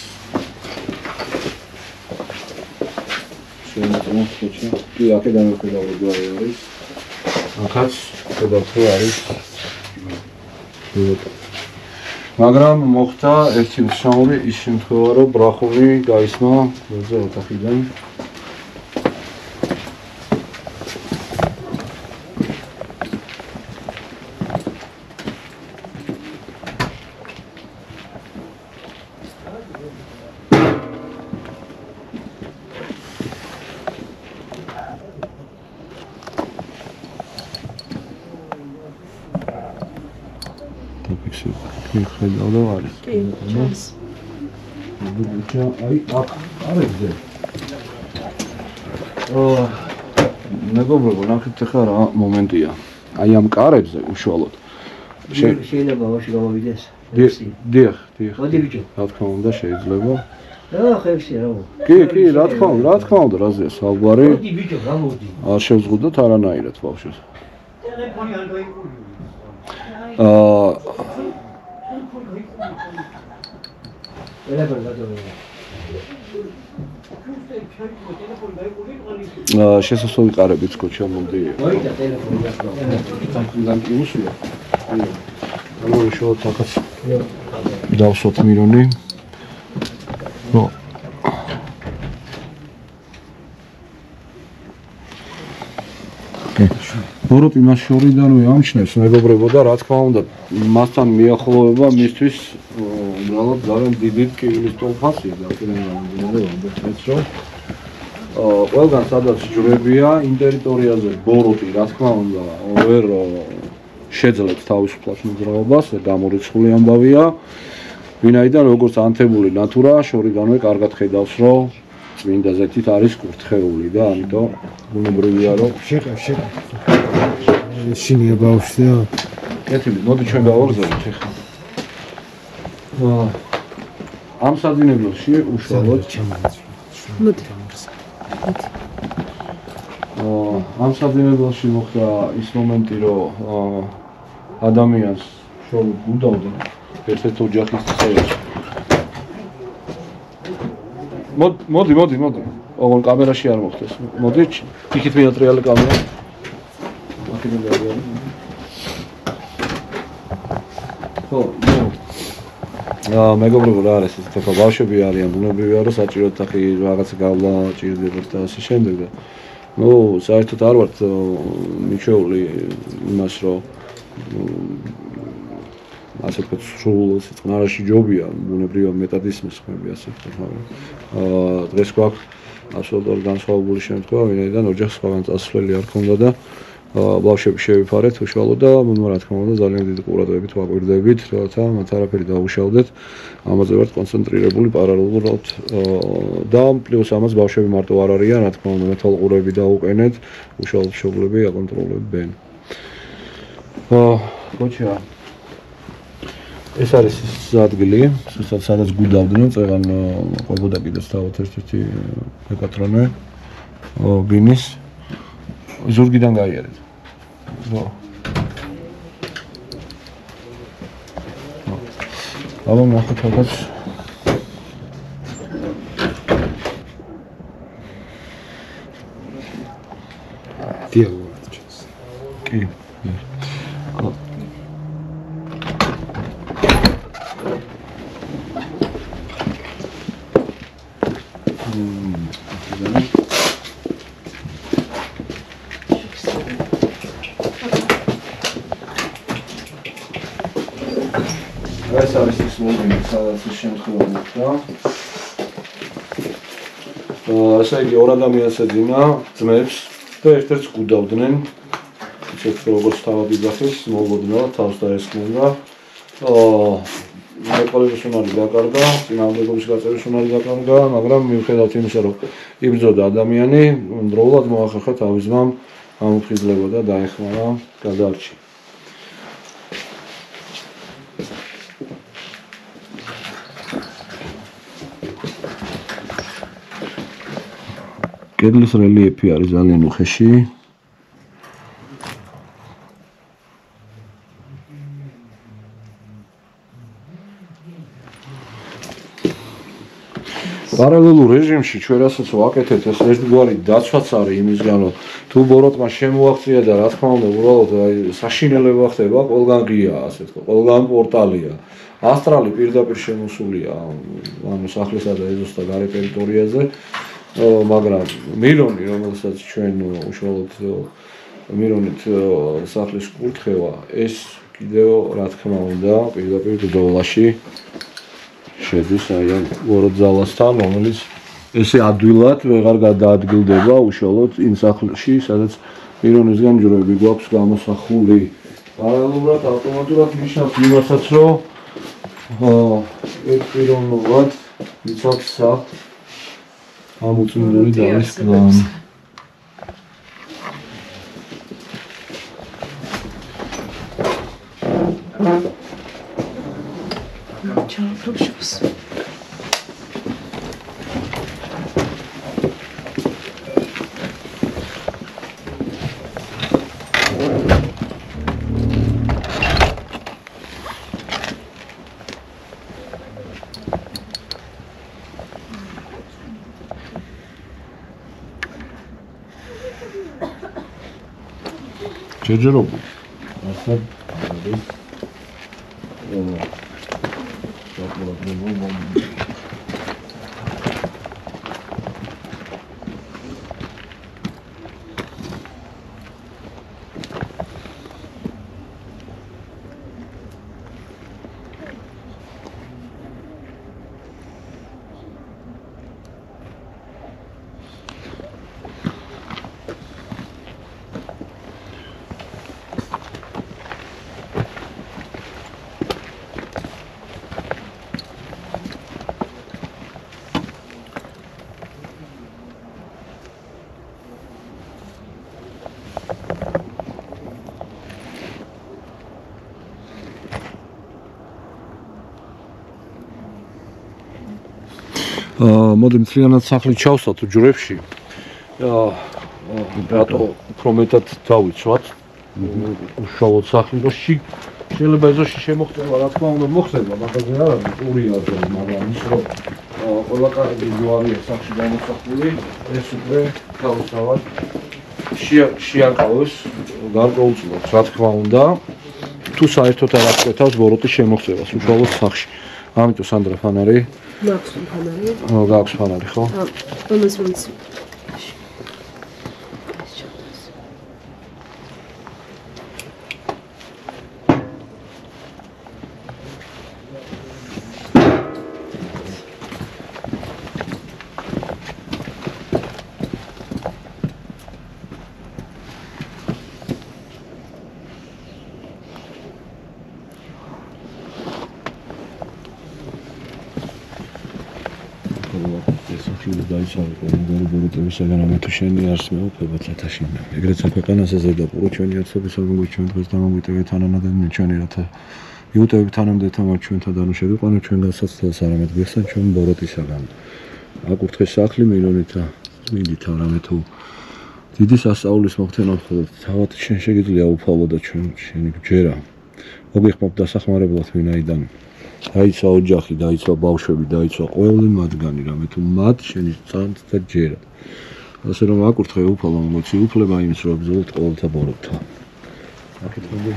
შემოწმოთ ხოჩი. კი, აქედან ხედავ როგორ არის. ახაც ხედავთ რომ არის მაგრამ მოხდა ერთი მცნაური ის შემთხვევა რომ ბრახული გაისმა გრძელ ოთახიდან ხედავ რომ არის. კი, ჩანს. აი, აქ არებზე. მეგობრებო, ნახეთ ახლა რა მომენტია. აი ამ კარებზე უშუალოდ. შეიძლება ვაში გამოვიდეს. დიახ. მოდი ბიჭო. რა თქმა უნდა, შეიძლება. ხევსი რა. კი, რა თქმა უნდა, რაზეა საუბარი. მოდი ბიჭო, გამოდი. არ შევზღუდოთ არანაირად ბავშვებს. ტელეფონი არ გაიგული. შესასვლელი კარებით თქო ჩამომდი. მოიდა ტელეფონი ახლა. თამქიდან კი უშია. ანუ შოუ თაკაც. დავსვათ მირონი. ნო. ბოროტი მას შორიდანვე ამჩნევს მეგობრებო და რა თქმა უნდა მასთან მიახლოვება მისთვის უბრალოდ ძალიან დიდი ტკივილის ტოლფასია და ყველგან სადაც ჯვრებია იმ ტერიტორიაზე ბოროტი რა თქმა უნდა ვერ შეძლებს თავისუფლად მოძრაობას და გამორიცხული ამბავია ვინაიდან როგორც ანთებული ნატურა შორიდანვე კარგად ხედავს რომ წმინდა ზეთით არის კურთხეული და ამიტომ ბუნებრივია რომ შეკა შინია ბავშვი და კეთილი მოდი ჩვენ გავაგზავნოთ ახლა ამ საძინებლოში უშუალოდ მოდი ამ საძინებლოში მოხდა ის მომენტი რომ ადამიანს შოუ გუდავდნენ ერთ-ერთ ოჯახის წევრს მოდი ოღონ კამერაში არ მოხდეს მოდი იქით მეატრიალე კამერა ხო მეგობრებო რა არის ეს თქო ბავშვები არიან ბუნებრივია რომ საჭიროდ ახი რაღაცა გავლა ჭირდებათ და ასე შემდეგ და ნუ საერთოდ არ ვართ მიჩეული იმას რომ ასე ვთქვათ სრულ წყნარაში ჯობია ბუნებრივია მეტად ისმის ხმები ასე ვთქვათ მაგრამ დღეს გვაქვს აბსოლუტურად განსხვავებული შემთხვევა ვინაიდან ოჯახს სხვაგან წასვლელი არ ქონდა და ბავშვები შევიფარეთ უშუალოდ და რა თქმა უნდა ძალიან დიდი ყურადღებით ვაკვირდებით რათა მათ არაფერი დაუშავდეთ ამაზე ვართ კონცენტრირებული პარალელურად და პლუს ამას ბავშვები მარტო არ არიან რა თქმა უნდა მეთვალყურები დაუყენეთ უშუალოდ მშობლები აკონტროლებენ კოჩა ეს არის ის ადგილი სადაც გუდავდნენ წეღან ყვებოდა კიდეც თავად ერთ-ერთი მეკატრონე ბინის ზურგიდან გაიარეთ აბა ნახეთ რაღაც დიალოგი კი ეს არის ის მომენტი, სადაც ეს შემთხვევა მოხდა. ასე იგი ორ ადამიანს ეძინა ძმებს და ერთ-ერთს გუდავდნენ. ისეთ როგორც თავად იძახეს, მოგოდნენ თავს დაესხნენ და მეყოლების უნარი დაკარგა, წინააღმდეგობის გაწევის უნარი დაკარგა, მაგრამ მიუხედავად იმისა, რომ იბრძოდა ადამიანი, დროულად მოახერხა თავის ძმამ ამოფხიზლება და დაეხმარა გადაარჩინა. კედლის რელიეფი არის ძალიან უხეში. პარალელურ რეჟიმში ჩვენ რასაც ვაკეთებთ, ეს ერთგვარი დაცვაც არის იმისგან, რომ თუ ბოროტმა შემოაღწია და რა თქმა უნდა, უბრალოდ საშინელება ხდება, ყველგან ღიაა, ასე თქო, ყველგან პორტალია. ასტრალი პირდაპირ შემოსულია, ანუ სახლისა და ეზოს და გარე ტერიტორიაზე, მაგრამ მირონი, რომელსაც ჩვენ უშუალოდ მირონით სახლის კურთხევა, ეს კიდევ რა თქმა უნდა, პირდაპირ ბრძოლაში შედის აი ამ ბოროტ ძალასთან, რომელიც ესე ადვილად ვეღარ გადაადგილდება უშუალოდ იმ სახლში, სადაც მირონისგან ჯვრები გვაქვს გამოსახული. პარალელურად ავტომატურად ნიშნავს იმასაც, რომ პიროვნულად იცავს ამ უწმინდური დავის კლანი. ჩავრობს. შეჯერებული. ახლა მოდი მთლიანად სახლი ჩავსვათ ჯვრებში. რატო უფრო მეტად დავიცვათ უშუალოდ სახლი, რომ შეიძლება ეზოში შემოხდება, რა თქმა უნდა მოხდება, მაგაზე არ არის პურია და მაგრამ ის რომ ყველა კარგი ჯვარია სახლში გამოსახული, ეს უკვე თავისთავად შეარყავს გარკვეულწილად, რა თქმა უნდა, თუ საერთოდ არ აღკვეთავს ბოროტის შემოხდებას უშუალოდ სახლში. ამიტომ სანდრა ფანარი მაქვს ფანარი. გაქვს ფანარი, ხო? რომელს ვინც საგანო თუ შენი არს მეუფება ცათაში. ეგრეთ საქვეყანასა ზედაპირო ჩვენი არცობის ამგვი ჩვენ დღეს დამოგვიტევეთ თანამედროვე ჩვენი რათა მიუტევებით თანამედროვე თამარ ჩვენთან და ნუ შევიყვანოთ ჩვენ გასაცდელს არამედ გიხსენ ჩვენ ბოროტისაგან. აკურთხეს სახლი მილიონით და მინდით არამედ თუ დიდი სასწაულის მოხდენა მხოლოდ თავად შენ შეგიძლია უფალო და ჩვენ შენი გჯერა. მოგიხმობ დასახმარებლად ვინაიდან დაიცვა ოჯახი, დაიცვა ბავშვები, დაიცვა ყოველი მათგანი, რამე თუ მათ შენი წანთ და ჯერა. ასე რომ აკურთხე უფალო მოცი უფლება იმის რომ ბრძოლოთ ყოველთა ბოროტთან. აკეთებდი.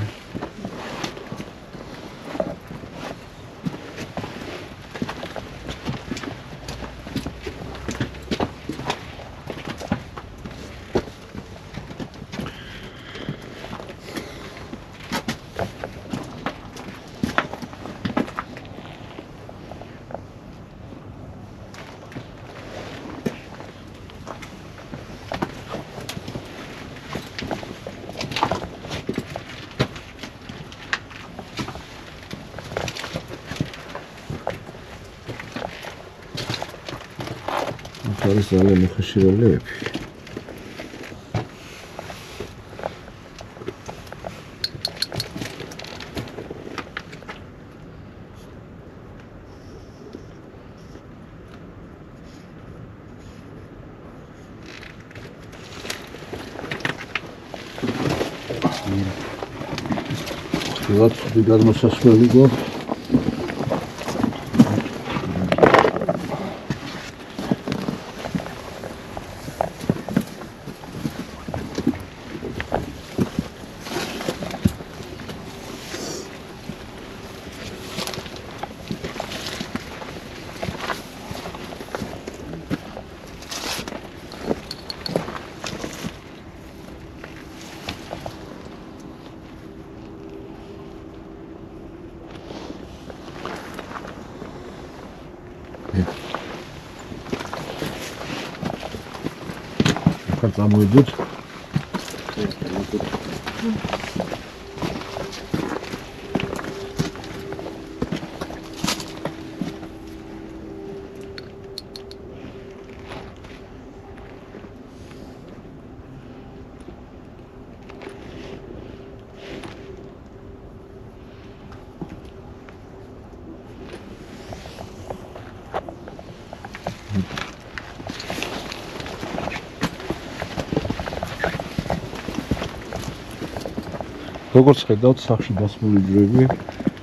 არის ძალიან მოხეშირებელები. ხილად დიდად მოსასვლელი გვაქვს. ახლა წამოვიდეთ. როგორც ხედავთ, სახში დასმული ჯვრები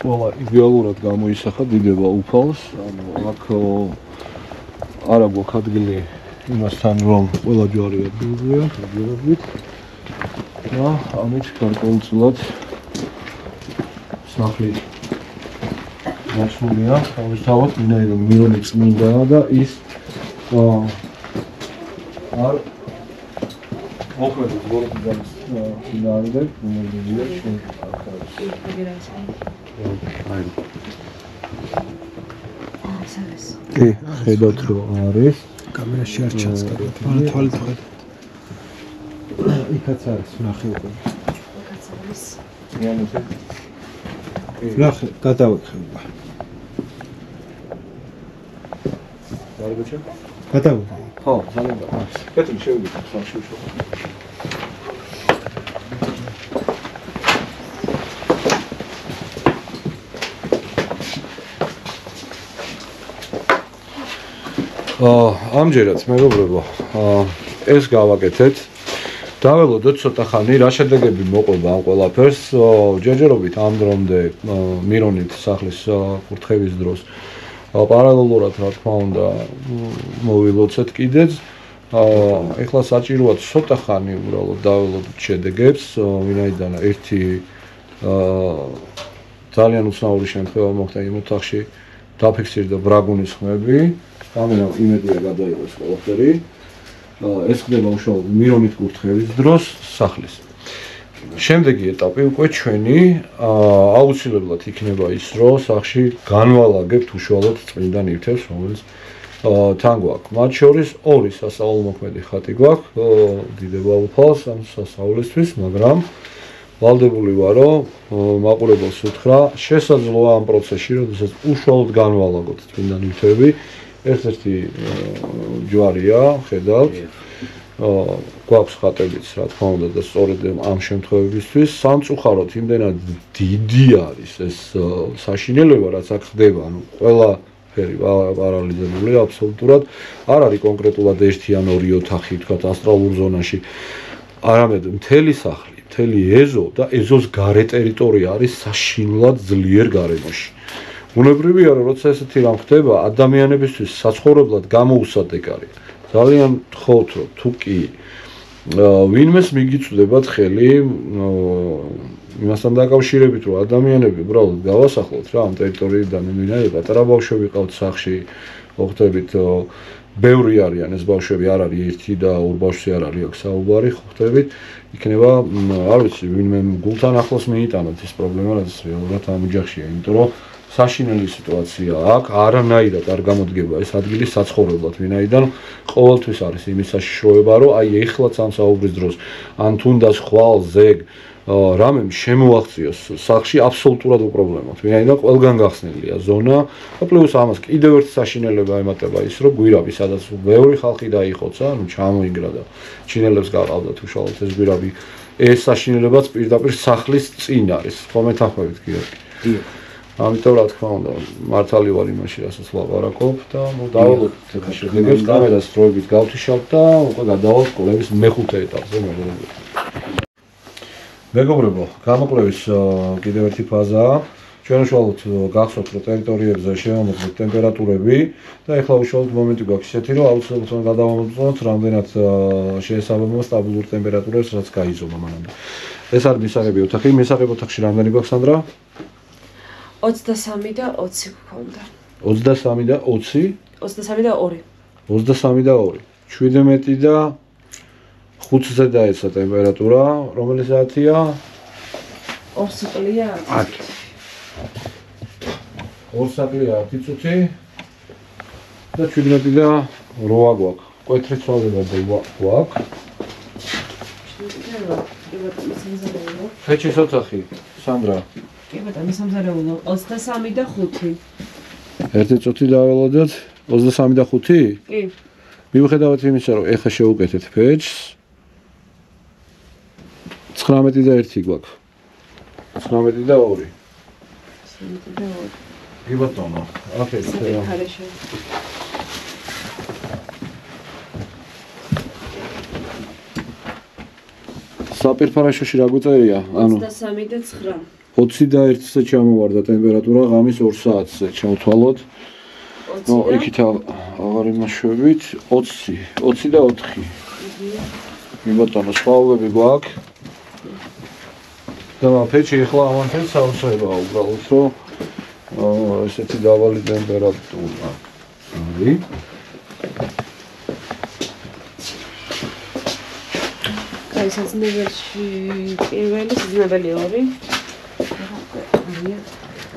ყველა იდეალურად გამოისახა დიდება უფალს, ანუ აქ არა გვაქვს ადგილი იმასთან, რომ ყველა ჯვარი ადგილზეა, ადგილობით. და ამით გარკვეულწილად სახლი დასმულია, თავისთავად, ვინაიდან მირონი წმინდაა და ის არ მოხმედებს ბოროტიდან ფინალიდან მომდიდია შენ კი, ხედავთ რომ არის კამერაში არ ჩანს კარგად. მაგრამ თვალით ხედავთ. იქაც არის, ნახე უკვე. იქაც არის. ნახე, გადავიქე. გარეგოჩა? გადავიქე. ხო, ძალიან კარგი. კეთილი შევიდეთ სახში უშუალოდ. ამჯერად მეგობრებო, ეს გავაკეთეთ. დაველოდოთ ცოტა ხანი რა შედეგები მოყვება ამ ყველაფერს. ჯერჯერობით ამ დრომდე მირონით სახლის კურთხევის დროს პარალელურად რა თქმა უნდა მოვილოცეთ კიდეც. ეხლა საჭიროა ცოტა ხანი უბრალოდ დაველოდოთ შედეგებს, ვინაიდან ერთი ძალიან უცნაური შემთხვევა მოხდა იმ ოთახში, დაფიქსირდა ბრაგუნის ხმები. კამერა იმედია გადაიღოს ყველაფერი. ეს ხდება უშუალოდ მირონით კურთხევის დროს სახლის. შემდეგი ეტაპი უკვე ჩვენი აუცილებლად იქნება ის, რომ სახში განვალაგებთ უშუალოდ წმინდა ნივთებს, რომელიც თან გვაქვს. მათ შორის ორი სასწაულმოქმედი ხატი გვაქვს, დიდება უფალს ამ სასწაულისთვის, მაგრამ ვალდებული ვარ, რომ მაყურებელს უთხრა, შესაძლოა ამ პროცესში, როდესაც უშუალოდ განვალაგოთ წმინდა ნივთები, ერთ-ერთი ჯვარია, ხედავთ. გვაქვს ხატებიც, რა თქმა უნდა, და სწორედ ამ შემთხვევებისთვის სამწუხაროდ იმდენად დიდი არის ეს საშინელება, რაც აქ ხდება, ანუ ყველაფერი პარალიზებულია აბსოლუტურად. არ არის კონკრეტულად ერთი ან ორი ოთახი, თქვათ, ასტრალურ ზონაში, არამედ მთელი სახლი, მთელი ეზო და ეზოს გარე ტერიტორია არის საშინლად ძლიერ გარემოში. უნებრივია, რომ როცა ესეთი რამ ხდება, ადამიანებისთვის საცხოვრებლად გამოუსადეგ არის. ძალიან გთხოვთ, რომ თუ კი ვინმეს მიგიწვდებათ ხელი იმასთან დაკავშირებით, რომ ადამიანები უბრალოდ გავასახლოთ რა ამ ტერიტორიიდან, ვინაიდან პატარა ბავშვები ყავთ სახლში, ხვდებით, ბევრი არიან ეს ბავშვები, არ არის ერთი და ორ ბავშვი არ არის აქ საუბარი, ხვდებით, იქნება, არ ვიცი, ვინმე გულთან ახლოს მიიტანოთ ეს პრობლემა, რაც რეალურად ამ ოჯახშია, იმიტომ რომ საშინელი სიტუაცია აქ არანაირად არ გამოდგება ეს ადგილი საცხოვრებლად, ვინაიდან ყოველთვის არის იმის საშიშროება, რომ აი ეხლაც ამ საუბრის დროს ან თუნდაც ხვალ ზეგ რამემ შემოაღწიოს სახლში აბსოლუტურად უპრობლემოდ, ვინაიდან ყველგან გახსნილია ზონა და პლუს ამას კიდევ ერთი საშინელება ემატება ის, რომ გვირაბი, სადაც ბევრი ხალხი დაიხოცა, ანუ ჩამოინგრა და ჩინელებს გაყავდათ უშუალოდ ეს გვირაბი, ეს საშინელებაც პირდაპირ სახლის წინ არის, ხომ ეთანხმებით გიორგი? კი. ამიტომ რა თქმა უნდა, მართალი ვარ იმაში, რასაც ვლაპარაკობ და დავალოთ ეხლა შედეგებს, კამერას დროებით გავთიშავთ და უკვე გადავალთ კვლევის მეხუთე ეტაპზე, მეგობრებო, გამოკვლევის კიდევ ერთი ფაზაა. ჩვენ უშუალოდ გახსოვთ, რომ ტერიტორიებზე შევამოწმოთ ტემპერატურები და ეხლა უშუალოდ მომენტი გვაქვს ისეთი, რომ აუცილებლად გადავამოწმოთ რამდენად შეესაბამება სტაბილურ ტემპერატურებს, რაც გაიზომა მანამდე. ეს არის მისაღები ოთახი, მისაღები ოთახში რამდენი გვაქვს, სანდრა? 23 და 20 გქონდა. 23 და 20? 23 და 2. 23 და 2. 17 და 5-ზე დაეცა ტემპერატურა, რომელი საათია? 2 საათია 10. 2 საათია 10 წუთი და 17 და 8 გვაქვს. კვეთრი ცვალებადი გვაქვს. ფეჩის ოთახი, სანდრა. კი ბატონო, სამზარეულო 23 და 5. ერთი წუთი დაველოდოთ 23 და 5? კი. მიუხედავად იმისა, რომ ეხა შევუკეთეთ ფეჩს 19 და 1 გვაქვს. 19 და 2. 19 და 2. კი ბატონო. აკეთე. საფეხარეში. საპირფარეშოში რა გვწერია? ანუ 23 და 9. 20 და 1-ზე ჩამოვარდა ტემპერატურა, ღამის 2 საათზე ჩავთვალოთ. ნუ იქით აღარ იმაშვებით 20 და 4. კი ბატონო, სხვაობები გვაქვს. და ფეჩი ახლა ამან ფეჩს აუცილებლია უბრალოდ რომ ესეთი დაბალი ტემპერატურა არის. აი საძნებელში პირველი საძნებელი 2.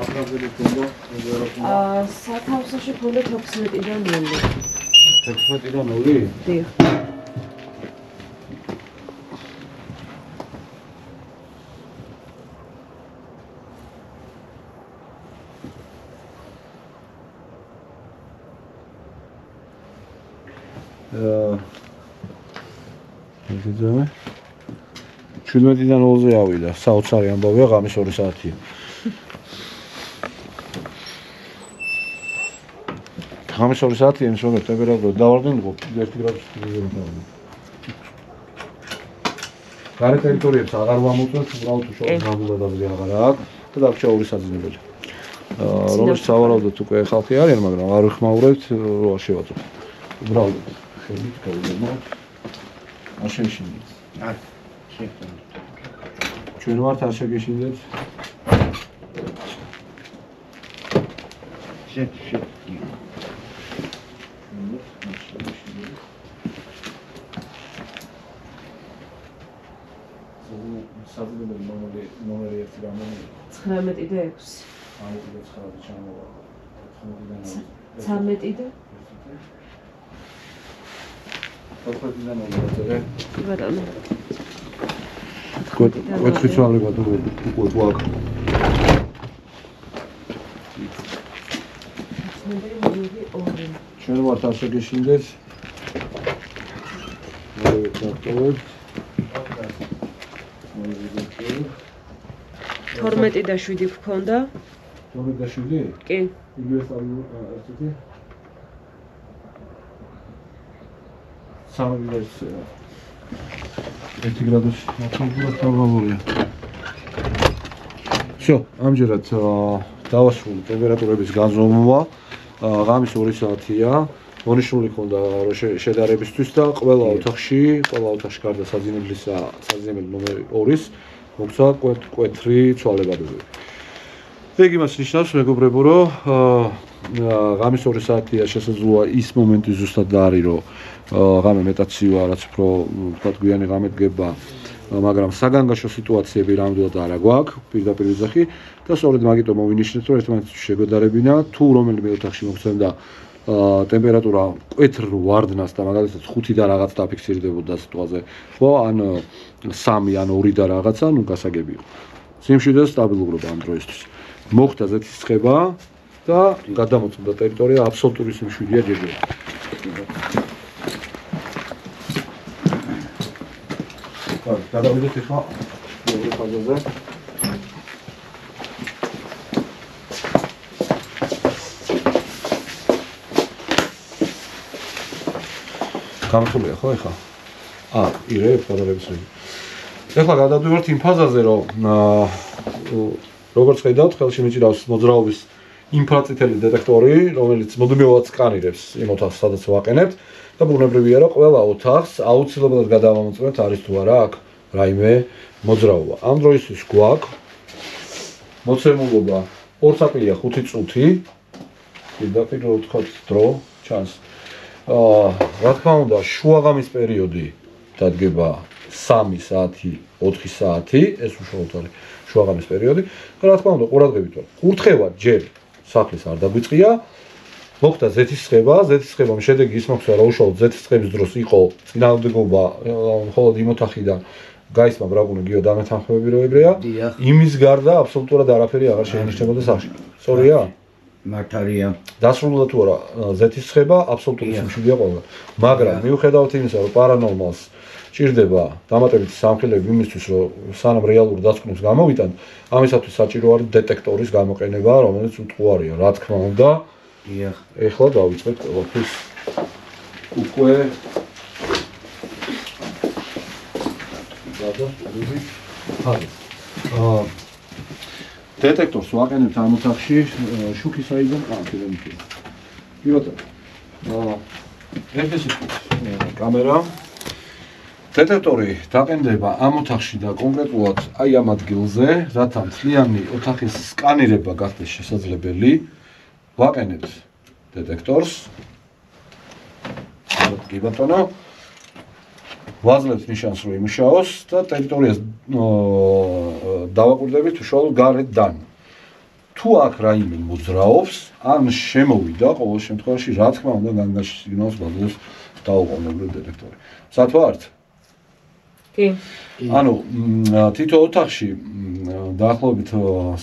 აფრაზელი ქონდა, სათავსოში ქონდა 16-დან 0. 16-დან 0? დიახ. მოგიძებე 17-დან 0-ზე ავიდა, საოცარი ამბავია, ღამის 2 საათია. ღამის 2 საათია, ის როგორ ტემპერატურა დავარდნილიყო 1 გრადუსი დავარდნილიყო. გარე ტერიტორიებს აღარ ვამოწმოთ, უბრალოდ უშუალოდ ნაბუდადები აღარ აქვს და დაგჭა 2 საძინებელი. რომელიც სავარაუდოდ უკვე ხალხი არიან, მაგრამ არ ვიხმაურებთ, რომ არ შევაწყვეტ. უბრალოდ შევით გავიგებთ. არ შევშინდეთ. არ შევხდით. ჩვენ ვართ არ შეგეშინდეთ. შევ. საძინებელი ნომერი 1 გამომი 19 და 6. ანუ 9-ზე ჩამოვა. 13 და 14-დან 0-ზე. კი ბატონო. კოთხი ცვალე ბატონო, უკვე გვაქვს. ჩვენ ვართ არ შეგეშინდეთ. მე ვაკეთებ. 12 და 7 გქონდა? 12 და 7? კი. იგივე სამი ასეთი. სამი და 1 გრადუსი ნახევრად თავგավորია. всё, ამჯერად დავასრულე ტემპერატურების განზომვა. ღამის 2 საათია. მონიშნული ქონდა რომ შედარებისთვის და ყველა ოთახში გარდა საძინებელი ნომერი 2-ის მოგცა კვეთრი ცვალებადობები. ეგ იმას ნიშნავს, მეგობრებო, რომ ღამის 2 საათია შესაძლოა ის მომენტი ზუსტად არის, რომ ღამე მეტად ცივა, რაც უფრო თქვა გვიანი ღამე დგება, მაგრამ საგანგაშო სიტუაციები რამდენად არა გვაქვს პირდაპირ ვიზახი და სწორედ მაგიტომ მოვინიშნეთ, რომ ერთმანეთს შეგვედარებინა, თუ რომელიმე ოთახში მოგცემდა ტემპერატურა კვეთრ ვარდნას და მაგალითად 5 და რაღაც დაფიქსირდებოდა სიტუაციაზე, ხო, ან 3 ან 2 და რაღაცა, ნუ გასაგები იყო. სიმშვიდე და სტაბილურობა ამ დროისთვის. მოხდა ზეთისხება და გადამოწმდა ტერიტორია აბსოლუტური სიმშვიდეა ჯერჯერობით. გადავიდეთ ახლა მეორე ფაზაზე. გამართულია ხო ახლა? ირებ პარალელებს რიგი. ახლა გადავდივართ იმ ფაზაზე, რომ როგორც ხედავთ, ხელში მიჭირავს მოძრაობის ინფრაწითელი დეტექტორი, რომელიც მუდმივად სკანირებს იმ ოთახს, სადაც ვაყენებთ და ბუნებრივია, რომ ყველა ოთახს აუცილებლად გადავამოწმებთ არის თუ არა აქ რაიმე მოძრაობა. ამ დროისთვის გვაქვს მოცემულობა 2 საპილია 5 წუთი. პირდაპირ რო ვთქვათ დრო ჩანს. რა თქმა უნდა, შუაღამის პერიოდი დადგება 3 საათი, 4 საათი, ეს უშუალოდ არის შუაღამის პერიოდი. და რა თქმა უნდა, ყურადღებით ვარ. კურთხევა ჯერ სახლის არ დაგვიწყია. მოხდა ზეთისხებამ შედეგი ის მოხდა, რომ უშუალოდ ზეთისხების დროს იყო წინააღმდეგობა მხოლოდ იმ ოთახიდან, გაისმა ბრაგუნი გიო დამეთანხმები რო ეგრეა. იმის გარდა აბსოლუტურად არაფერი აღარ შეინიშნებოდა სახში. სწორია? მართალია. დასრულდა თუ არა ზეთის ცხება აბსოლუტური სიმშვიდეა ყველგან. მაგრამ მიუხედავად იმისა, რომ პარანორმალს ჭირდება დამატებითი სამხილები იმისთვის, რომ სანამ რეალური დაწკვნებს გამოვიტან, ამისათვის საჭირო არის დეტექტორის გამოყენება, რომელიც უტყუარია, რა თქმა უნდა. დიახ. ეხლა დავიწყებთ ყველაფრის უკვე დეტექტორს ვაყენებთ ამ ოთახში შუქის აიდან კამერით. კი ბატონო. ეს კამერა დეტექტორი დაყენდება ამ ოთახში და კონკრეტულად აი ამ ადგილზე, რათა მთლიანი ოთახის სკანირება გახდეს შესაძლებელი. ვაყენებთ დეტექტორს. კი ბატონო. ვაძლევთ ნიშანს რომ იმუშაოს და ტერიტორიას დავაკვირდებით უშუალოდ გარედან. თუ აქ რაიმე მოძრაობს, ან შემოვიდა, ყოველ შემთხვევაში რა თქმა უნდა განგაში სიგნალს გვაძლევს დაუყოვნებლივ დეტექტორი. სად ვართ? კი. ანუ თითო ოთახში დაახლოებით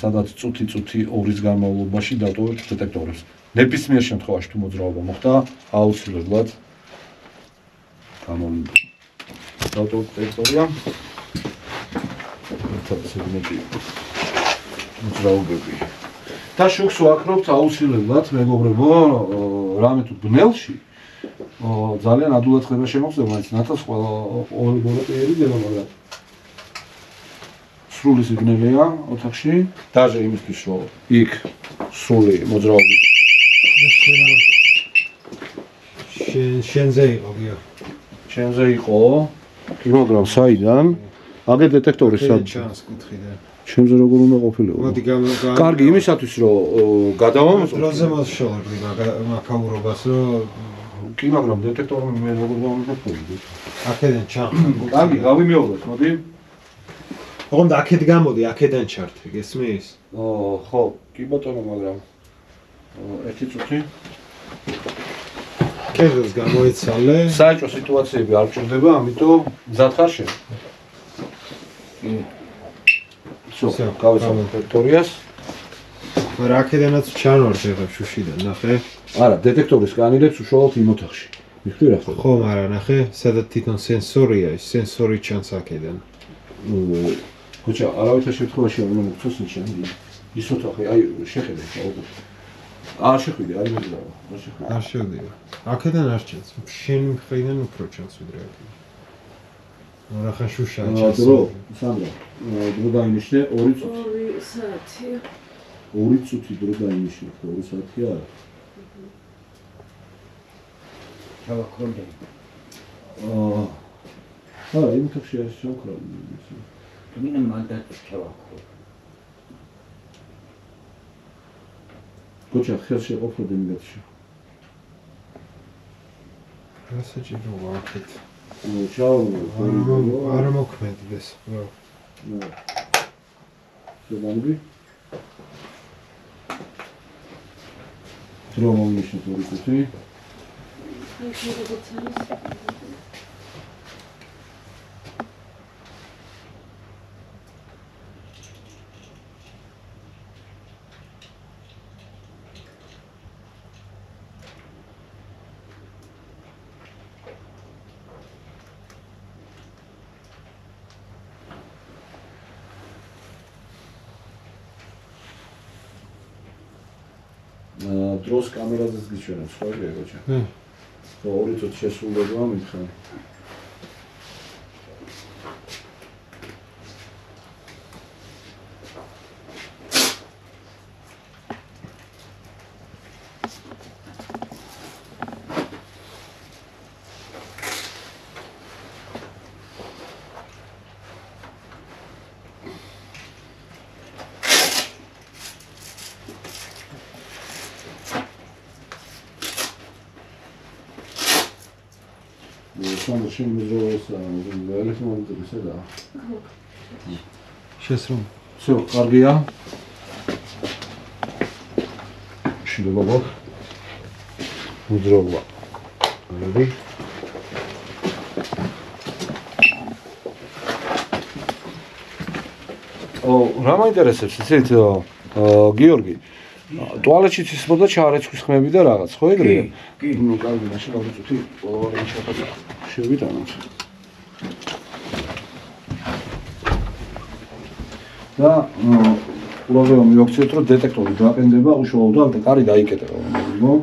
სადაც წუთი ორის განმავლობაში დავტოვებთ დეტექტორებს. ნებისმიერ შემთხვევაში თუ მოძრაობა მოხდა, აუცილებლად გამოვიდა. დავტოვებთ ტერიტორია. სეგმენტი მოძრაობები. და შუქს ვაქრობთ აუცილებლად, მეგობრებო, რამე თუ ბნელში ძალიან ადულად ხდება შემოხდება, მაინც ნათელს ყოველი ბოროტიერი დება, მაგრამ სრული სიგნალია ოთახში, დაჟე იმისთვის, რომ იქ სრული მოძრაობით შენზე იყო გიო. შენზე იყო, კი, მაგრამ საიდან? აგერ დეტექტორის სად? ჩანს კუთხიდან. ჩემზე როგორ უნდა ყოფილიყო? მოდი კარგი, იმისათვის რომ გადავამოწმო. დროზე მოსშორდი მაგაურობას, რომ კი, მაგრამ დეტექტორმა მე როგორ დავამოწმო? აქედან ჩანს. კარგი, გავიმეოროთ, მოდი. ოღონდ აქეთ გამოდი, აქედან ჩართი, გესმის? ხო, კი ბატონო, მაგრამ ერთი წუთი. კედელს გამოიცალე. საჭო სიტუაციები არ ჭირდება, ამიტომ მზად ხარ შენ? Всё, გავიცალე ტერიტორიას. მაგრამ აქედანაც ჩანვარდი ახლა შუშიდან, ნახე? არა, დეტექტორი სკანირებს უშუალოდ იმ ოთახში. მიხვდი რა ხდება? ხო, მაგრამ ნახე, სადაც თვითონ სენსორია, ის სენსორი ჩანს აქედან. ხოჭა, არავითარ შემთხვევაში არ უნდა მოგწოს ნიშანი. ის ოთახი, აი, შეხედე, აუგო. არ შეხვიდე, არ მოგზაურა, არ შეხვიდე. არ შევდივარ. აქედან არ ჩანს. შენ მხრიდან უფრო ჩანს ვიდრე აქედან. ნახე შუშა ჩანს. დრო, სანდრა. დრო დაინიშნე 2 წუთი. 2 საათი. 2 წუთი დრო დაინიშნე, 2 საათი არა. ჩავაქრონდე. არა, იმ თქში არის შევქრალი. მინა მანდატ ჩავაქრო. ხოჭა, ხელში ყოფილი მიგეთში. რასაჭიროა აქეთ? ჩაო, არ მოქმედდეს, რა. შევანები. დრო მომიშნე 2 წუთი. დროს კამერაზეც გიჩვენებს, ხო, ეგოჩა? ხო, 2 წუთი შესრულდება, მითხარ. სანდრა, შენ მეზროვეს ელექტრომაგნიტური სადა? შესრომ. всё, კარგია. შეიძლება გქ. მოძრაობა. მოდი. რა მაინტერესებს იცით გიორგი ტუალეტში ცისმოდა ჩარეცხვის ხმები და რაღაც ხო ეგრეა? კი. ნუ კარგი მაშინ გავიწუთი ყოველი შეფასება შევიტანოთ. და პრობლემა მივაქციოთ რომ დეტექტორი გაყენდება უშუალოდ და კარი დაიკეტება მო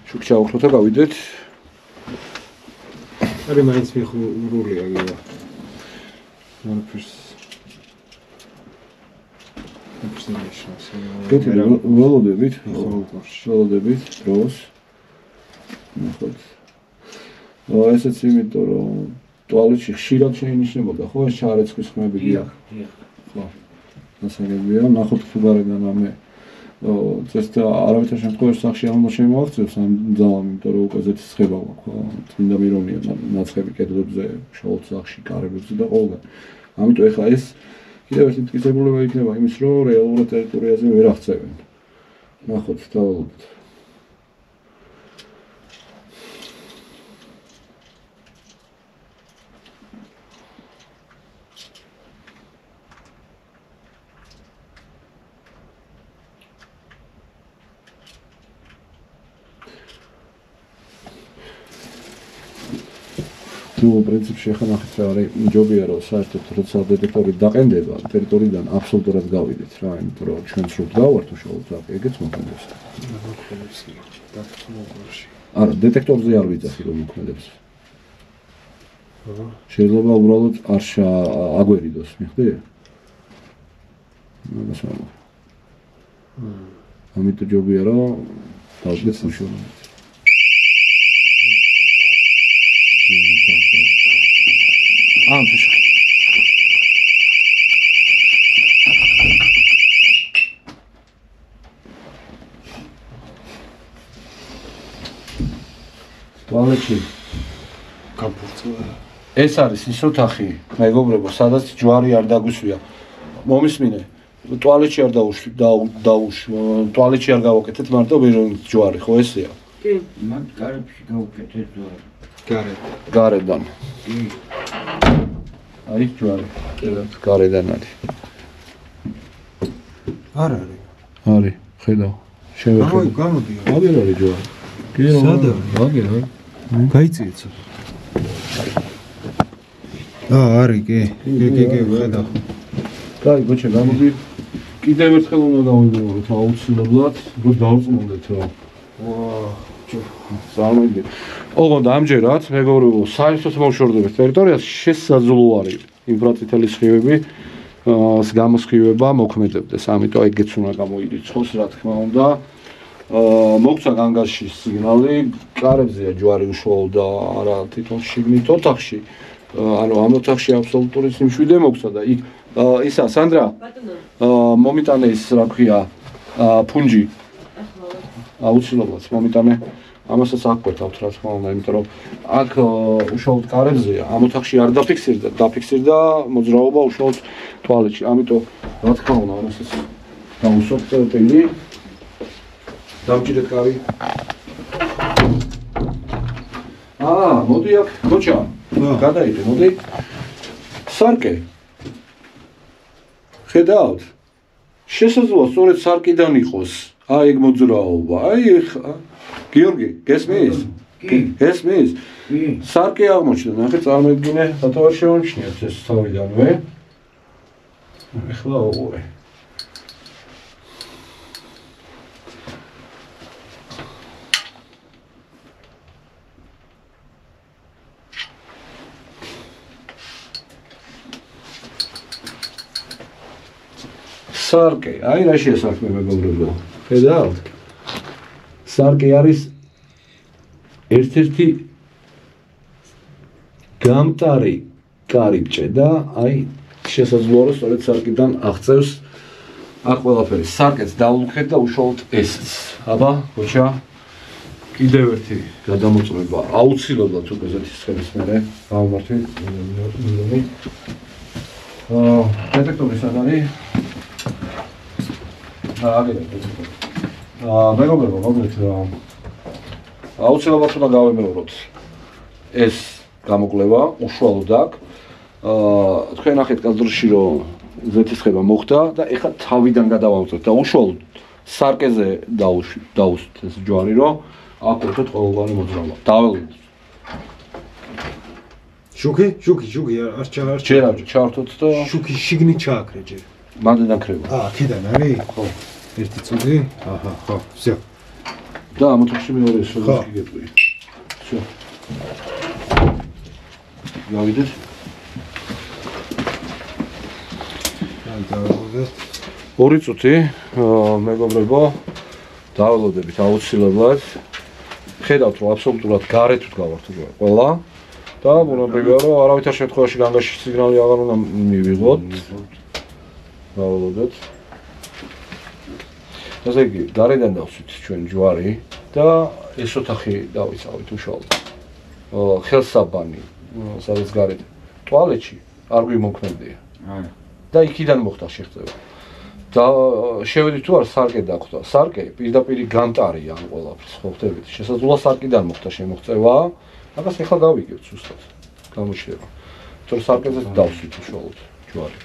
შუქი ჩავხროთ და გავიდეთ არის მაინც მიხურულია გივა ველოდებით დროს ნახოთ ესეც იმიტომ რომ ტუალეტში ხშირად შეინიშნებოდა ხო ეს ჩარეცხვის ხმები გია ხო ასაგებია ნახოთ თუ გარეგან ამე წესდა არავითარ შემთხვევაში სახში არ უნდა შემოაღწევს ამ ძალამ იმიტომ რომ უკვე ზეთი სხება მაქვს წმინდა მირონია ნაცხები კედლებზე შოულთ სახში კარებებზე და ყველგან ამიტომ ეხლა ეს კიდევ ერთი მტკიცებულება იქნება იმის რომ რეალურად ტერიტორიაზე ვერ აღწევენ ნახოთ დავალოთ ну, в принципе, ახლა ნახეთ რა არის ჯობია რომ საერთოდ როცა დეტექტორი დაყენდება, ტერიტორიიდან აბსოლუტურად გავიდეთ რა, იმიტომ რომ ჩვენ სრულად გავართ უშუალოდ აქ, ეგეც მოქმედებს. არა, დეტექტორზე არ ვიცახი რომ მოქმედებს. შეიძლება უბრალოდ არ აგვერიდოს, მიხვდი? მაგას არ. ამიტომ ჯობია რომ დავდგეთ უშუალოდ. ტუალეტში გაფურცლა ეს არის ის ოთახი მეგობრებო სადაც ჯვარი არ დაგვისვია მომისმინე ტუალეტში არ ტუალეტში არ გავაკეთეთ მარტო ვერონის ჯვარი ხო ესეა კი მაგ კარებში გავუკეთეთ ჯვარი გარედან კი აი ჯვარი გარედან არის არ არის არის ხედავ შევეხედე გამოდი აგერ არის ჯვარი კი სადა აგერ არის გაიწიე ცოტა არის კი ხედავ კაი გოჩა გამოდი კიდევ ერთხელ უნდა გავიმეოროთ აუცილებლად რომ დავწმუნდეთ რომ სამოდი. ოღონდ ამჯერად მეგობრებო, საერთოდ მოშორდებით ტერიტორიას შესაძლო არის ინფრაწითელი სხივები გამოსხივება მოქმედებდეს. ამიტომ ეგეც უნდა გამოირიცხოს, რა თქმა უნდა. მოგცა განგარში სიგნალი, კარებზეა ჯვარი უშუალოდ და არა თვითონ შიგნით ოთახში. ანუ ამ ოთახში აბსოლუტური სიმშვიდე მოგცა და იქ ისა სანდრა მომიტანე ის რა ქვია ფუნჯი აუცილებლად მომიტანე ამასაც აკვეთავთ რა თქმა უნდა იმიტომ რომ აქ უშუალოდ კარებზეა ამ ოთახში არ დაფიქსირდა მოძრაობა უშუალოდ ტუალეტში ამიტომ რა თქმა უნდა ამასაც დავუსვათ პილი დამჭირეთ კარი მოდი აქ გოჩა გადაიდე მოდი სარკე ხედავთ შესაძლოა სწორედ სარკიდან იყოს აი ეგ მოძრაობა აი გიორგი გესმის გესმის სარკე აღმოჩნდა ნახე წარმოიდგინე რატო არ შევამჩნიოთ ეს თავიდანვე ეხლა ოღონდ სარკე, აი რა შეესახმება მეგობრებო. ხედავთ? სარკე არის ერთ-ერთი გამტარი კარიბჭე და აი შესაძლოა რომ სწორედ სარკიდან აღწევს აქ ყველაფერი. სარკეც დაულუქეთ და უშუალოდ ესეც. აბა, გოჩა. კიდევ ერთი გადამოწმება. აუცილებლად უკვე ზეთის სხევის მერე გავმართვი. დეტექტორი სად არის? მეგობრებო, მოგეთ აუცილებლად უნდა გავემეოროთ ეს გამოკვლევა უშუალოდ აქ. თქვენ ნახეთ კადრში რომ ზეთისხება მოხდა და ეხლა თავიდან გადავამოწევთ და უშუალოდ სარკეზე დაუსვით ეს ჯვარი რომ აქ ვერთოთ ყოველგვარი მოძრაობა. დაველოდოთ. შუქი არ ჩავართოთ და შუქი შიგნით ჩააქრე ჯერ. მანდიდან ქრება. აქედან არის? ხო. ერთი წუთი? აჰა, ხო. всё. და ამოთხში მეორე სოლოს გიგებდი. всё. გავიდეთ. დავველოდეთ. 2 წუთი, მეგობრებო, დაველოდებით აუცილებლად. ხედავთ რომ აბსოლუტურად გარეთ ვდგავართ ყველა და ბუნებრივია რომ არავითარ შემთხვევაში განგაში სიგნალი აღარ უნდა მივიღოთ. დაველოდეთ. ასე იგი, გარედან დავსვით ჩვენ ჯვარი და ეს ოთახი დავიცავით უშუალოდ. ხელსაბანი, სადაც გარეთ ტუალეტში არ გვიმოქმედია. და იქიდან მოხდა შეხება. და შევედით თუ არ სარკე დახვდა. სარკე პირდაპირ განტარია ამ ყველაფერს, ხო ხდებით? შესაძლოა სარკიდან მოხდა შემოღწევა. მაგას ახლა გავიგებთ ზუსტად. გამოჩნდება. თორე სარკეზე დავსვით უშუალოდ ჯვარი.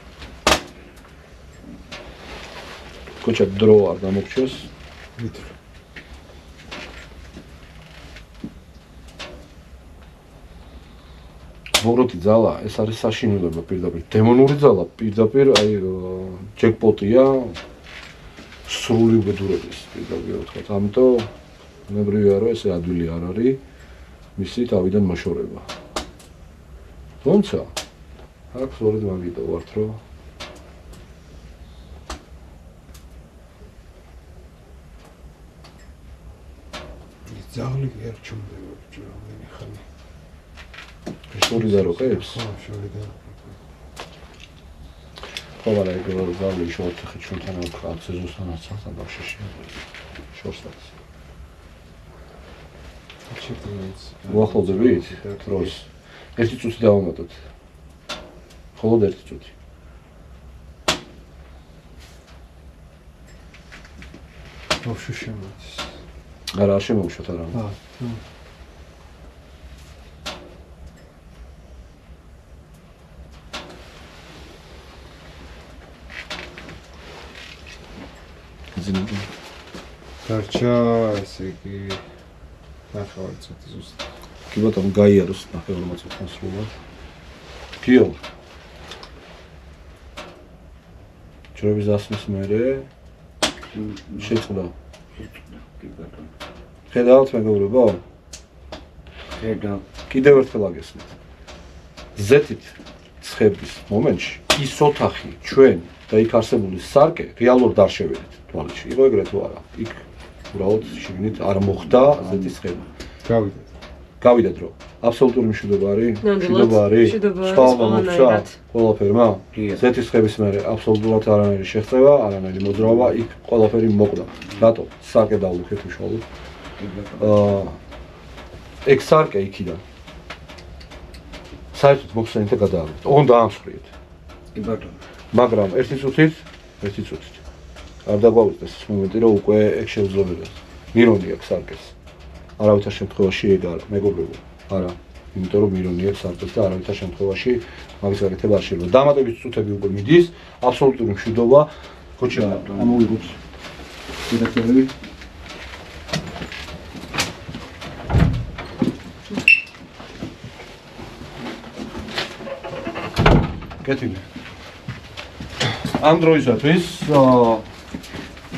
კოჩა დრო არ დამოგჩეს. ვიტრო. ბოროტი ძალა, ეს არის საშინელება პირდაპირ. დემონური ძალა პირდაპირ აი ჯეკპოტია სრული უბედურების პირდაპირ ვთქვათ. ამიტომ მებრივია რომ ესე ადვილი არ არის მისი თავიდან მოშორება. თუმცა აქ სწორედ მაგიტო ვართ რომ ძაღლი არ ჩუმდება ჯერამდე ხანი. შური და როკებს? ხო, შური და. ხოლმე ეგ ზავი შორტი ჩვენთან აქ სეზონსთანაც ახლა ბავშვში. შორსაც. უახლოვდებით დროს. ერთი წუთი დავამატოთ. მხოლოდ ერთი წუთი. ბავშვი შემოდის. არა, არ შემოუშვათ არა. დარჩა ესე იგი 9 წუთი ზუსტად. კი ბატონო, გაიაროს 9 წუთი სრულად. კიო. ჯერების დასმის მერე შეწყდა. კი ბატონო. ხედავთ მეგობრებო? ხედავ. კიდევ ერთხელ აგესმით. ზეთით ცხების მომენტში ის ოთახი ჩვენ და იქ არსებული სარკე რეალურად არ შევედით თვალში. იყო ეგრე თუ არა? იქ უბრალოდ შიგნით არ მოხდა ზეთის ცხება. გავიდეთ რომ აბსოლუტური მშვიდობა არის? მშვიდობა არის? სხვაობა მოხდა ყველაფერმა? ზეთის ცხების მერე აბსოლუტურად არანაირი შეღწევა, არანაირი მოძრაობა, იქ ყველაფერი მოკვდა. რატო? სარკე დავუხეთ უშუალოდ. ეგ სარკე იქიდან. საერთოდ მოხსენით და გადააგვით. ოღონდ დაამსხვრიეთ. კი ბატონო. მაგრამ ერთი წუთით არ დაგვავიწყდეს ეს მომენტი რომ უკვე ეგ შეუძლებელია. მირონი აქვს სარკეს. არავითარ შემთხვევაში ეგ არა, მეგობრებო. არა. იმიტომ რომ მირონი აქვს სარკეს და არავითარ შემთხვევაში მაგის გაკეთება არ შეიძლება. დამატებით წუთები უკვე მიდის, აბსოლუტური მშვიდობა. კოჩა, ამოვიღოთ. დედაქალაქი. კეთილი. ამ დროისათვის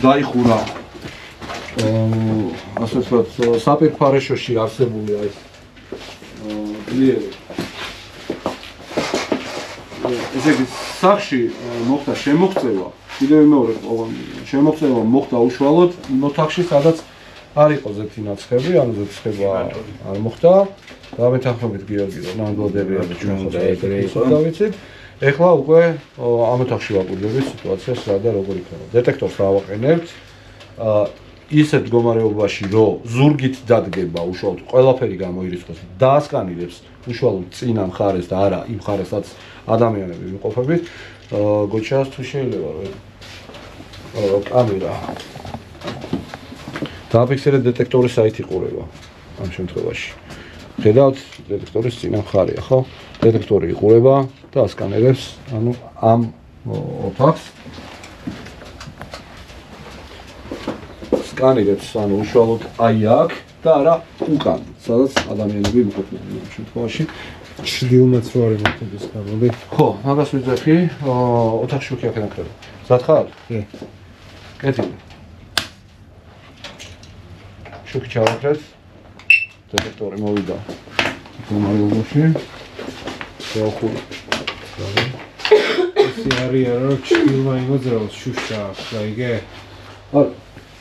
დაიხურა ასე ვთქვათ საპირფარეშოში არსებული აი ძლიერი ესე იგი სახში მოხდა შემოღწევა კიდევ მეორე შემოღწევა მოხდა უშუალოდ ოთახში სადაც არ იყო ზეთინაცხები ანუ ზეთისხება არ მოხდა გამეთანხმებით გიორგი რომ ნამდვილადია ჩვენ ხოდა ეგრე იყო დავიცით ეხლა უკვე ამ ოთახში ვაკვირდებით სიტუაციას რა და როგორ იქნება. დეტექტორს დავაყენებთ. ისეთ მდგომარეობაში, რომ ზურგით დადგება უშუალოდ ყველაფერი გამოირიცხოს, დაასკანირებს უშუალოდ წინა მხარეს და არა იმ მხარეს, სადაც ადამიანები ვიმყოფებით. გოჩას თუ შეიძლება რომ კამერა დააფიქსირეთ დეტექტორის საით იყურება. ამ შემთხვევაში. ხედავთ, დეტექტორის წინა მხარია, ხო? დეტექტორი იყურება და ასკანერებს, ანუ ამ ოთახს. სკანერებს, ანუ უშუალოდ აი აქ და არა უკან, სადაც ადამიანები იმყოფებიან ამ შემთხვევაში. ჩრდილმაც რო არის მოხდეს გამოდი. ხო, მაგას ვიძახი, ოთახში შუქი აქედან ხდება. მზად ხარ? კი. კეთილი. შუქი ჩავაკრეთ. დეტექტორი მოვიდა. მომავალში. შეახურა. ისე არის რომ ჩრდილმა იმოძრაოს შუშა, აიგე? არა,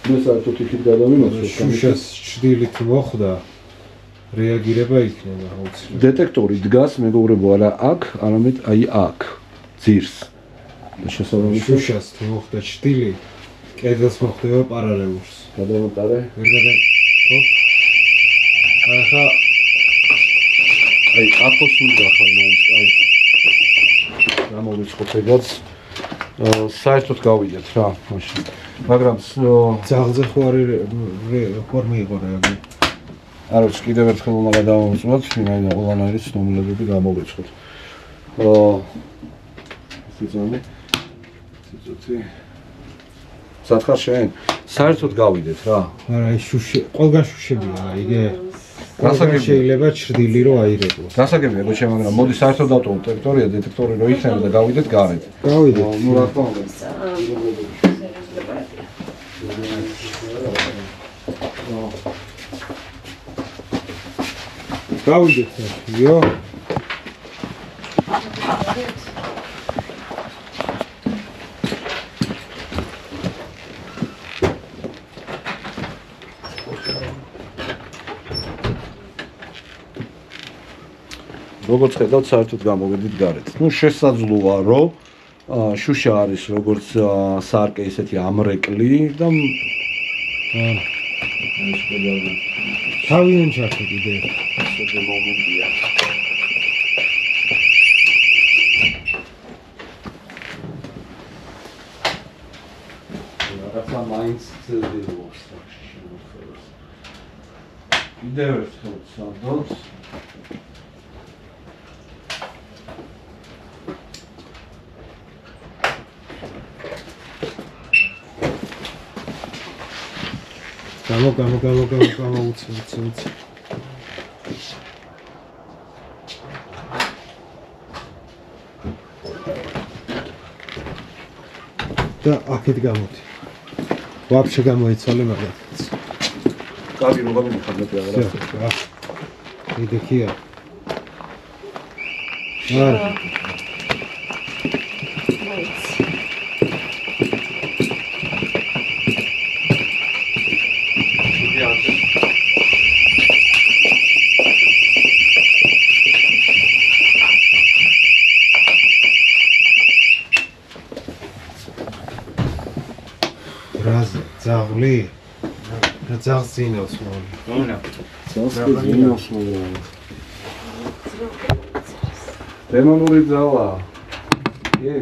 მე საერთოდ იქით გადავიმოწე. შუშას ჩრდილით მოხვდა. რეაგირება იქნება აუცილებლად. დეტექტორი დგას მეგობრებო არა აქ, არამედ აი აქ, ძირს. და შესაბამისად შუშას თუ მოხვდა ჩრდილი, კედელს მოხვდება პარალელურს. გადავატარე. ვერ გადა. ხო? ახლა აი აქოს მინდა ხარ მაინც, აი. გამოვიწყოთ ეგაც. საერთოდ გავიდეთ რა, მაშინ. მაგრამ ძაღლზე ხო არის ხო არ მიიღო რეაგირება. არა, კიდევ ერთხელ უნდა გადავამოწმოთ, ვინაიდან ყველანაირი ცნობილებები გამოვიწყოთ. სიძონე. სათხარ შენ, საერთოდ გავიდეთ რა. არა, ეს შუში, ყველგან შუშებია, აიგე? გასაგებია შეიძლება ჩრდილი რო აირებოს. გასაგებია, გოჩა, მაგრამ მოდი საერთოდ დავტოვოთ ტერიტორია, დეტექტორი რო იქნება და გავიდეთ გარეთ. გავიდეთ. ნუ რა თქმა უნდა. გავიდეთ, იო. როგორც ხედავთ, საერთოდ გამოვედით გარეთ. ნუ შესაძლოა, რომ შუშა არის როგორც სარკე, ისეთი ამრეკლი და თავიდან ჩართო კიდე. ესეთი მომენტია. რაღაცა მაინც ცდილობს. კიდევ ერთხელ ვცადოთ. გამო უცი. და აქეთ გამოდი. ვაფშე გამოიცვალე მაგათაც. კარგი რომ გამიხადეთ რა. იდექია. არა. ძაღლი რა ძაღლს ძინავს მოდი. მონა. ძაღლს ძინავს მოდი. დემონური ძაღლა. კი.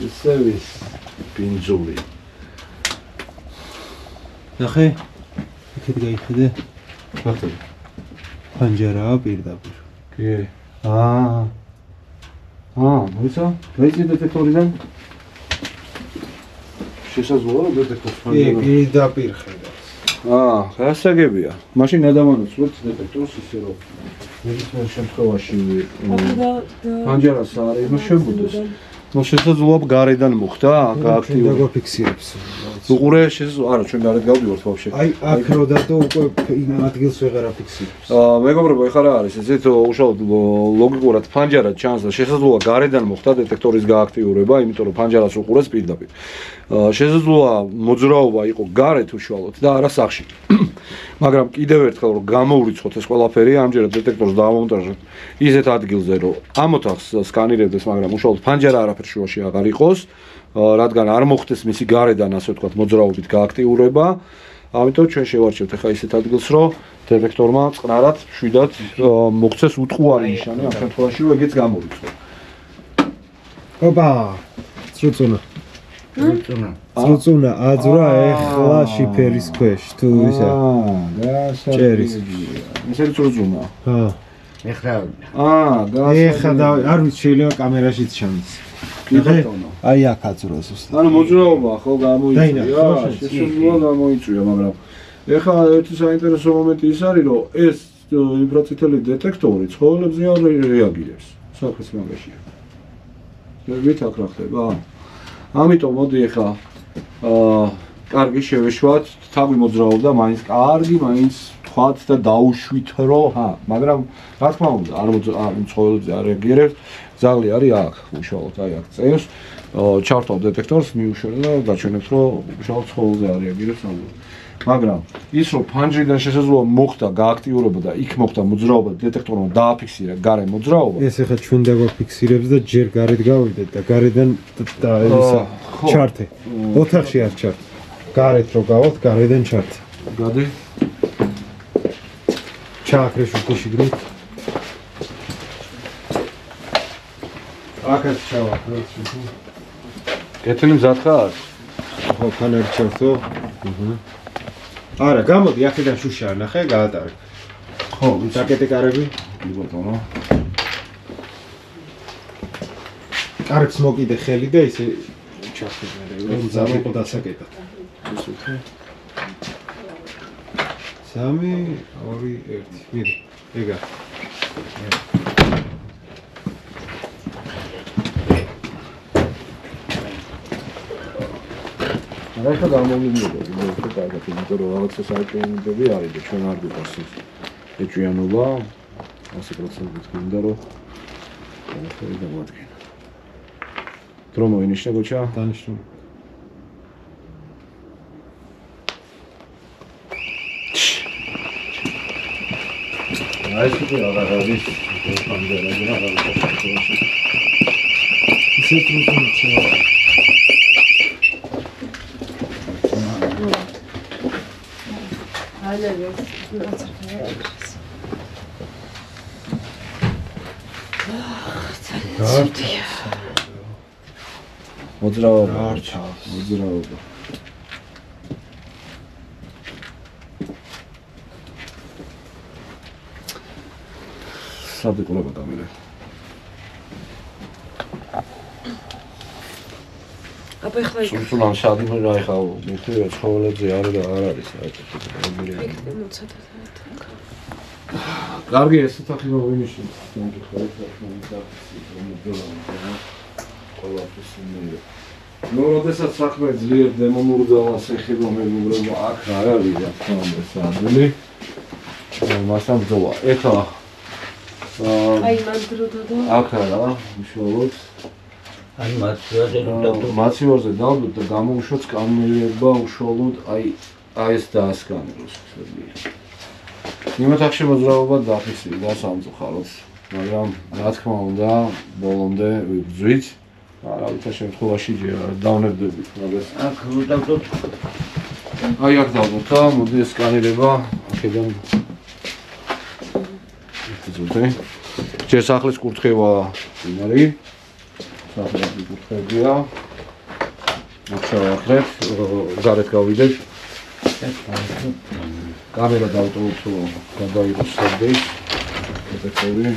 ისევის პინძული. ნახე. იქეთ გაიხედე. ხათი. პანჯერაა პირდაპირ. კი. მოიცა? გაიწი დეტექტორიდან? შესაძლოა რომ დეტექტორს კი, პირდაპირ ხედავს. გასაგებია. მაშინ გადავანაცვლოთ დეტექტორს ისე რომ ნებისმიერ შემთხვევაში პანჯერას არ იმუშავებოდეს. ნუ შესაძლოა გარედან მოხდა, გააქტიურდა. დაგვაფიქსირებს. უყურე შესაძლოა, არა, ჩვენ გარეთ გავდივართ ბავშვი. აი, აქ რო დადო უკვე იმ ადგილს ვეღარ აფიქსირებს. მეგობრებო, ეხლა რა არის? ესეთ უშუალოდ ლოგიკურად პანჯერა ჩანს და შესაძლოა გარედან მოხდა დეტექტორის გააქტიურება, იმიტომ რომ პანჯერას უყურეს პირდაპირ. შესაძლოა მოძრაობა იყო გარეთ უშუალოდ და არა სახში. მაგრამ კიდევ ერთხელ რომ გამოვრიცხოთ ეს ყველაფერი, ამჯერად დეტექტორს დავამონტაჟოთ ისეთ ადგილზე, რომ ამ ოთახს სკანირებდეს, მაგრამ უშუალოდ პანჯერა არაფერ შუაში აღარ იყოს, რადგან არ მოხდეს მისი გარედან, ასე ვთქვათ, მოძრაობით გააქტიურება. ამიტომ ჩვენ შევარჩევთ ახლა ისეთ ადგილს, რომ დეტექტორმა წყნარად შვიდად მოქცეს უტყუარი ნიშანი, ამ შემთხვევაში რომ ეგეც გამოვიწყო. ოპა, წუწუნა. წუწუნა აძვრა ეხლა შიფერის ქვეშ თუ ისა ჭერის ისე წუწუნა ეხლა არ ვიცი შეიძლება კამერაშიც ჩამის აი აქ აძვრას უბრალოდ ანუ მოძრაობა ხო გამოიწვია შესაძლოა გამოიწვია მაგრამ ეხლა ერთი საინტერესო მომენტი ის არის რომ ეს ინფრაწითელი დეტექტორი ცხოველებზე არ რეაგირებს საფრთხის მაგაშია ვითაქ რა ხდება ამიტომ მოდი ეხლა კარგი შევეშვათ თავი მოძრაობდა მაინც კარგი მაინც თქვათ და დაუშვით რომ მაგრამ რა თქმა უნდა არ ცხოველებზე არ რეაგირებს ძაღლი არის აქ უშუალოდ აი აქ წერს ჩავთავ დეტექტორს მიუშვერ და გაჩვენებთ რომ უშუალოდ ცხოველზე არ რეაგირებს ალბათ მაგრამ ის რომ ფანჯრიდან შესაძლოა მოხდა გააქტიურება და იქ მოხდა მოძრაობა დეტექტორმა დააფიქსირა გარე მოძრაობა ეს ახლა ჩვენ დაგვაფიქსირებს და ჯერ გარეთ გავიდეთ და გარედან და ისა ჩარტე ოთახში არ ჩარტე გარეთ რო გავალთ გარედან ჩარტე გადი ჩააქრე შუქში გრით აქაც ჩავაქრე შუქი კეთილი მზად ხარ ხო თან არ ჩავთო არა გამოდი აქედან შუშა ნახე გაატარებ ხო საკეთე კარები ბატონო კარებს მოკიდე ხელი და ისე ჩახდები რომ ზამო დასაკეთო ეს უკვე 3 2 1 მიდი ეგა რა ხა გამომივიდა მე კარგად იმიტომ რომ რაღაცა საჭიროებები არის და ჩვენ არ გვიყვარს ეჭვიანობა 100% გვინდა რომ ყველაფერი დავადგინო დრო მოინიშნე გოჩა დანიშნული აი ეს უკვე აღარ არის პანდერები რა არის ისე თვითონ მოძრაობა სადიყურება კამერა აბა ეხლა სულ სადი რა ეხლა მიხრივა ცხოველებზე არ არის საერთოდ მოცადა კარგი ეს ოთახი მოვინიშნე თქვენ ყველაფერს იმედი ნუ როდესაც საქმე ძლიერ დემონურდალას ეხება მე უბრალოდ აქ არ არის რა თქმა უნდა საადვილი მასთან ბრძოლა ეხლა აი მანდროდოდა აქ არა უშუალოდ აი მაცივარზე დავდოთ და გამოუშვათ სკანერება უშუალოდ აი ეს დაასკანეროს შეგვიძლია იმათახში მოძრაობა დაფიქსირდა და სამწუხაროდ მაგრამ რა თქმა უნდა ბოლომდე ვიბრძვით არავითარ შემთხვევაში დავნებდებით მაგას აქ დავდოთ აი აქ დავდოთ და მოდი ეს სკანერება აქედან ვიბრძვით ჯერ სახლის კურთხევა იმარი სახლის კურთხევია მოხსოვახეთ გარეთ გავიდეთ კამერა დავტოვოთ რომ გადაიღოს სერდი დეტექტორი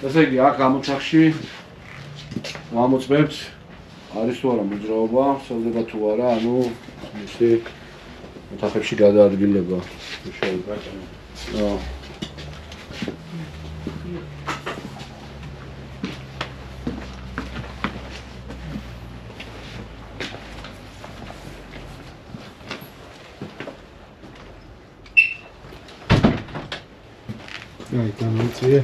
ესე იგი აქ ამოჩახში ამოწმებთ არის თუ არა მოძრაობა სოლდება თუ არა ანუ ისე ოთახებში გადაადგილება აი გამოიწვია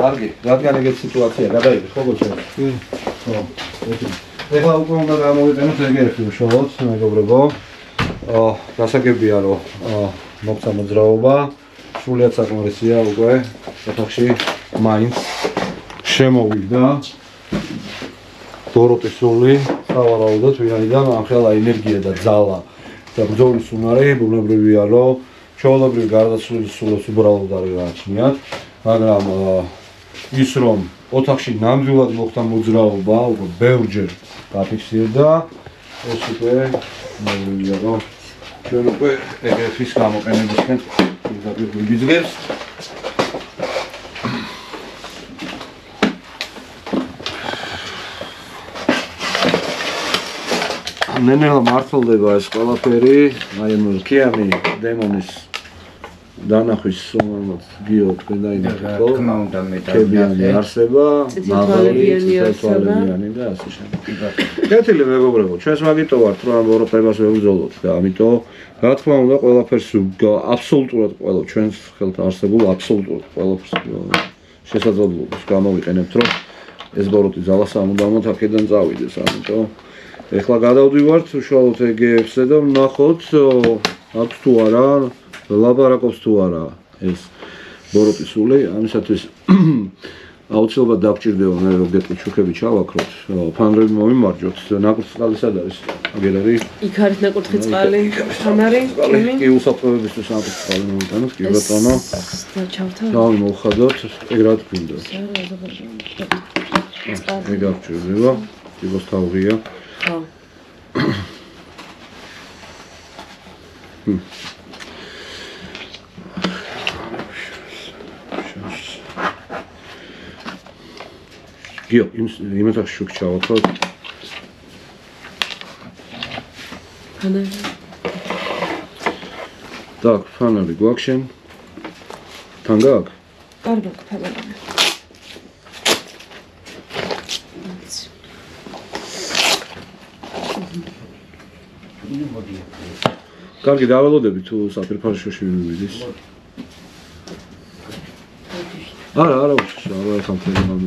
კარგი, რადგან ეგეთი სიტუაცია გადაიღე, ხო გოჩა? ხო. ეხლა უკვე უნდა გამოვიტანოთ ეგერები უშუალოდ, მეგობრებო. გასაგებია რომ მოგცა მოძრაობა, სრულიად საკმარისია უკვე ოთახში მაინც შემოვიდა ბოროტის სული, სავარაუდოდ ვინაიდან ამხელა ენერგია და ძალა და ბრძოლის უნარი ბუნებრივია რომ ჩვეულებრივ გარდაცვლილის სულს უბრალოდ არ გააჩნიათ, მაგრამ ის რომ ოთახში ნამდვილად მოხდა მოძრაობა, უკვე ბევრჯერ გაფიქსირდა, ეს უკვე ბუნებრივია რომ ჩვენ უკვე ეგრეთის გამოყენებისკენ გვიძღებს. ნენელა მართლდება ეს ყველაფერი, აი ამ რკიანი დემონის დანახვის სულმად გიო თქვენ დაინახეთ, თქმა უნდა მე კებიანი არსება, წითელთვალებიანი არსება და ასე შემდეგ. კეთილი მეგობრებო, ჩვენს მაგიტო ვართ რომ ამ ევროპებას ვებრძოლოთ და ამიტომ რა თქმა უნდა ყველაფერს აბსოლუტურად ყველა ჩვენს ხელთ არსებულ აბსოლუტურად ყველაფერს შესაძლებლობას გამოვიყენებთ რომ ეს ბოროტი ძალა სამუდამოდ აქედან წავიდეს, ამიტომ ეხლა გადავდივართ უშუალოდ ეგეებზე და ვნახოთ აქვს თუ არა ლაბარაკობს თუ არა ეს ბოროტის სული, ამისათვის აუცილებლად დაგჭირდება მე რომ გეტყვით შუქები ჩავაქროთ, ფანრები მომიმარჯოთ, ნაკურთხი წყალი სად არის? აგერ არის? იქ არის ნაკურთხი წყალი, თან არის? კი უსაფრთხოებისთვის ნაკურთხი წყალი მომიტანოთ, კი ბატონო. და ჩავთავ. თავი მოვხადოთ, ეგ რა თქვინდა? მე გავჭირდება, ტიპოს თავღია. ხო. გიო, იმეთა შუქ ჩავაქროთ. ფანარი. Так, ფანარი გვაქვს შენ? თან გაქვს? კარგი ფანარი. კარგი, დაველოდები თუ საფირფაშოში მივიდეს. არა უშიშო, არა სამწუხაროდ.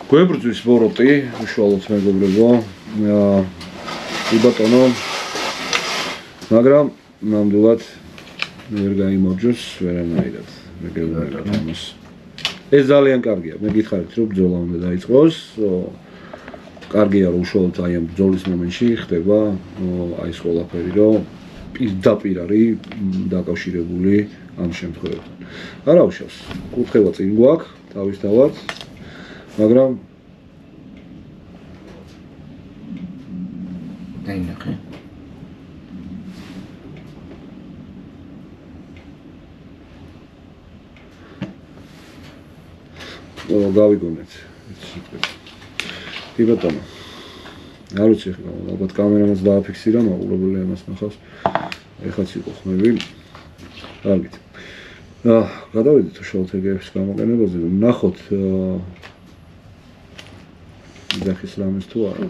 გვებრძვის ბოროტი, უშუალოდ მეგობრებო. კი ბატონო. მაგრამ ნამდვილად ვერ გაიმარჯვეს ვერანაირად. მე გეუბნები ამას. ეს ძალიან კარგია. მე გითხარით რომ ბრძოლა უნდა დაიწყოს. კარგია რომ უშუალოდ აი ამ ბრძოლის მომენტში ხდება აი ეს ყველაფერი რომ პირდაპირ არის დაკავშირებული ამ შემთხვევებთან. არა უშავს. კუთხევა წინ გვაქვს, თავისთავად. მაგრამ დაინახე. გავიგონეთ. კი ბატონო. არ ვიცი ხო, ალბათ კამერამაც დააფიქსირა, მაყურებელი ამას ნახავს. ეხაც იყო ხმები. კარგით. გადავიდეთ უშუალოდ ეგეების გამოყენებაზე, ვნახოთ ძახის რამეს თუ არა.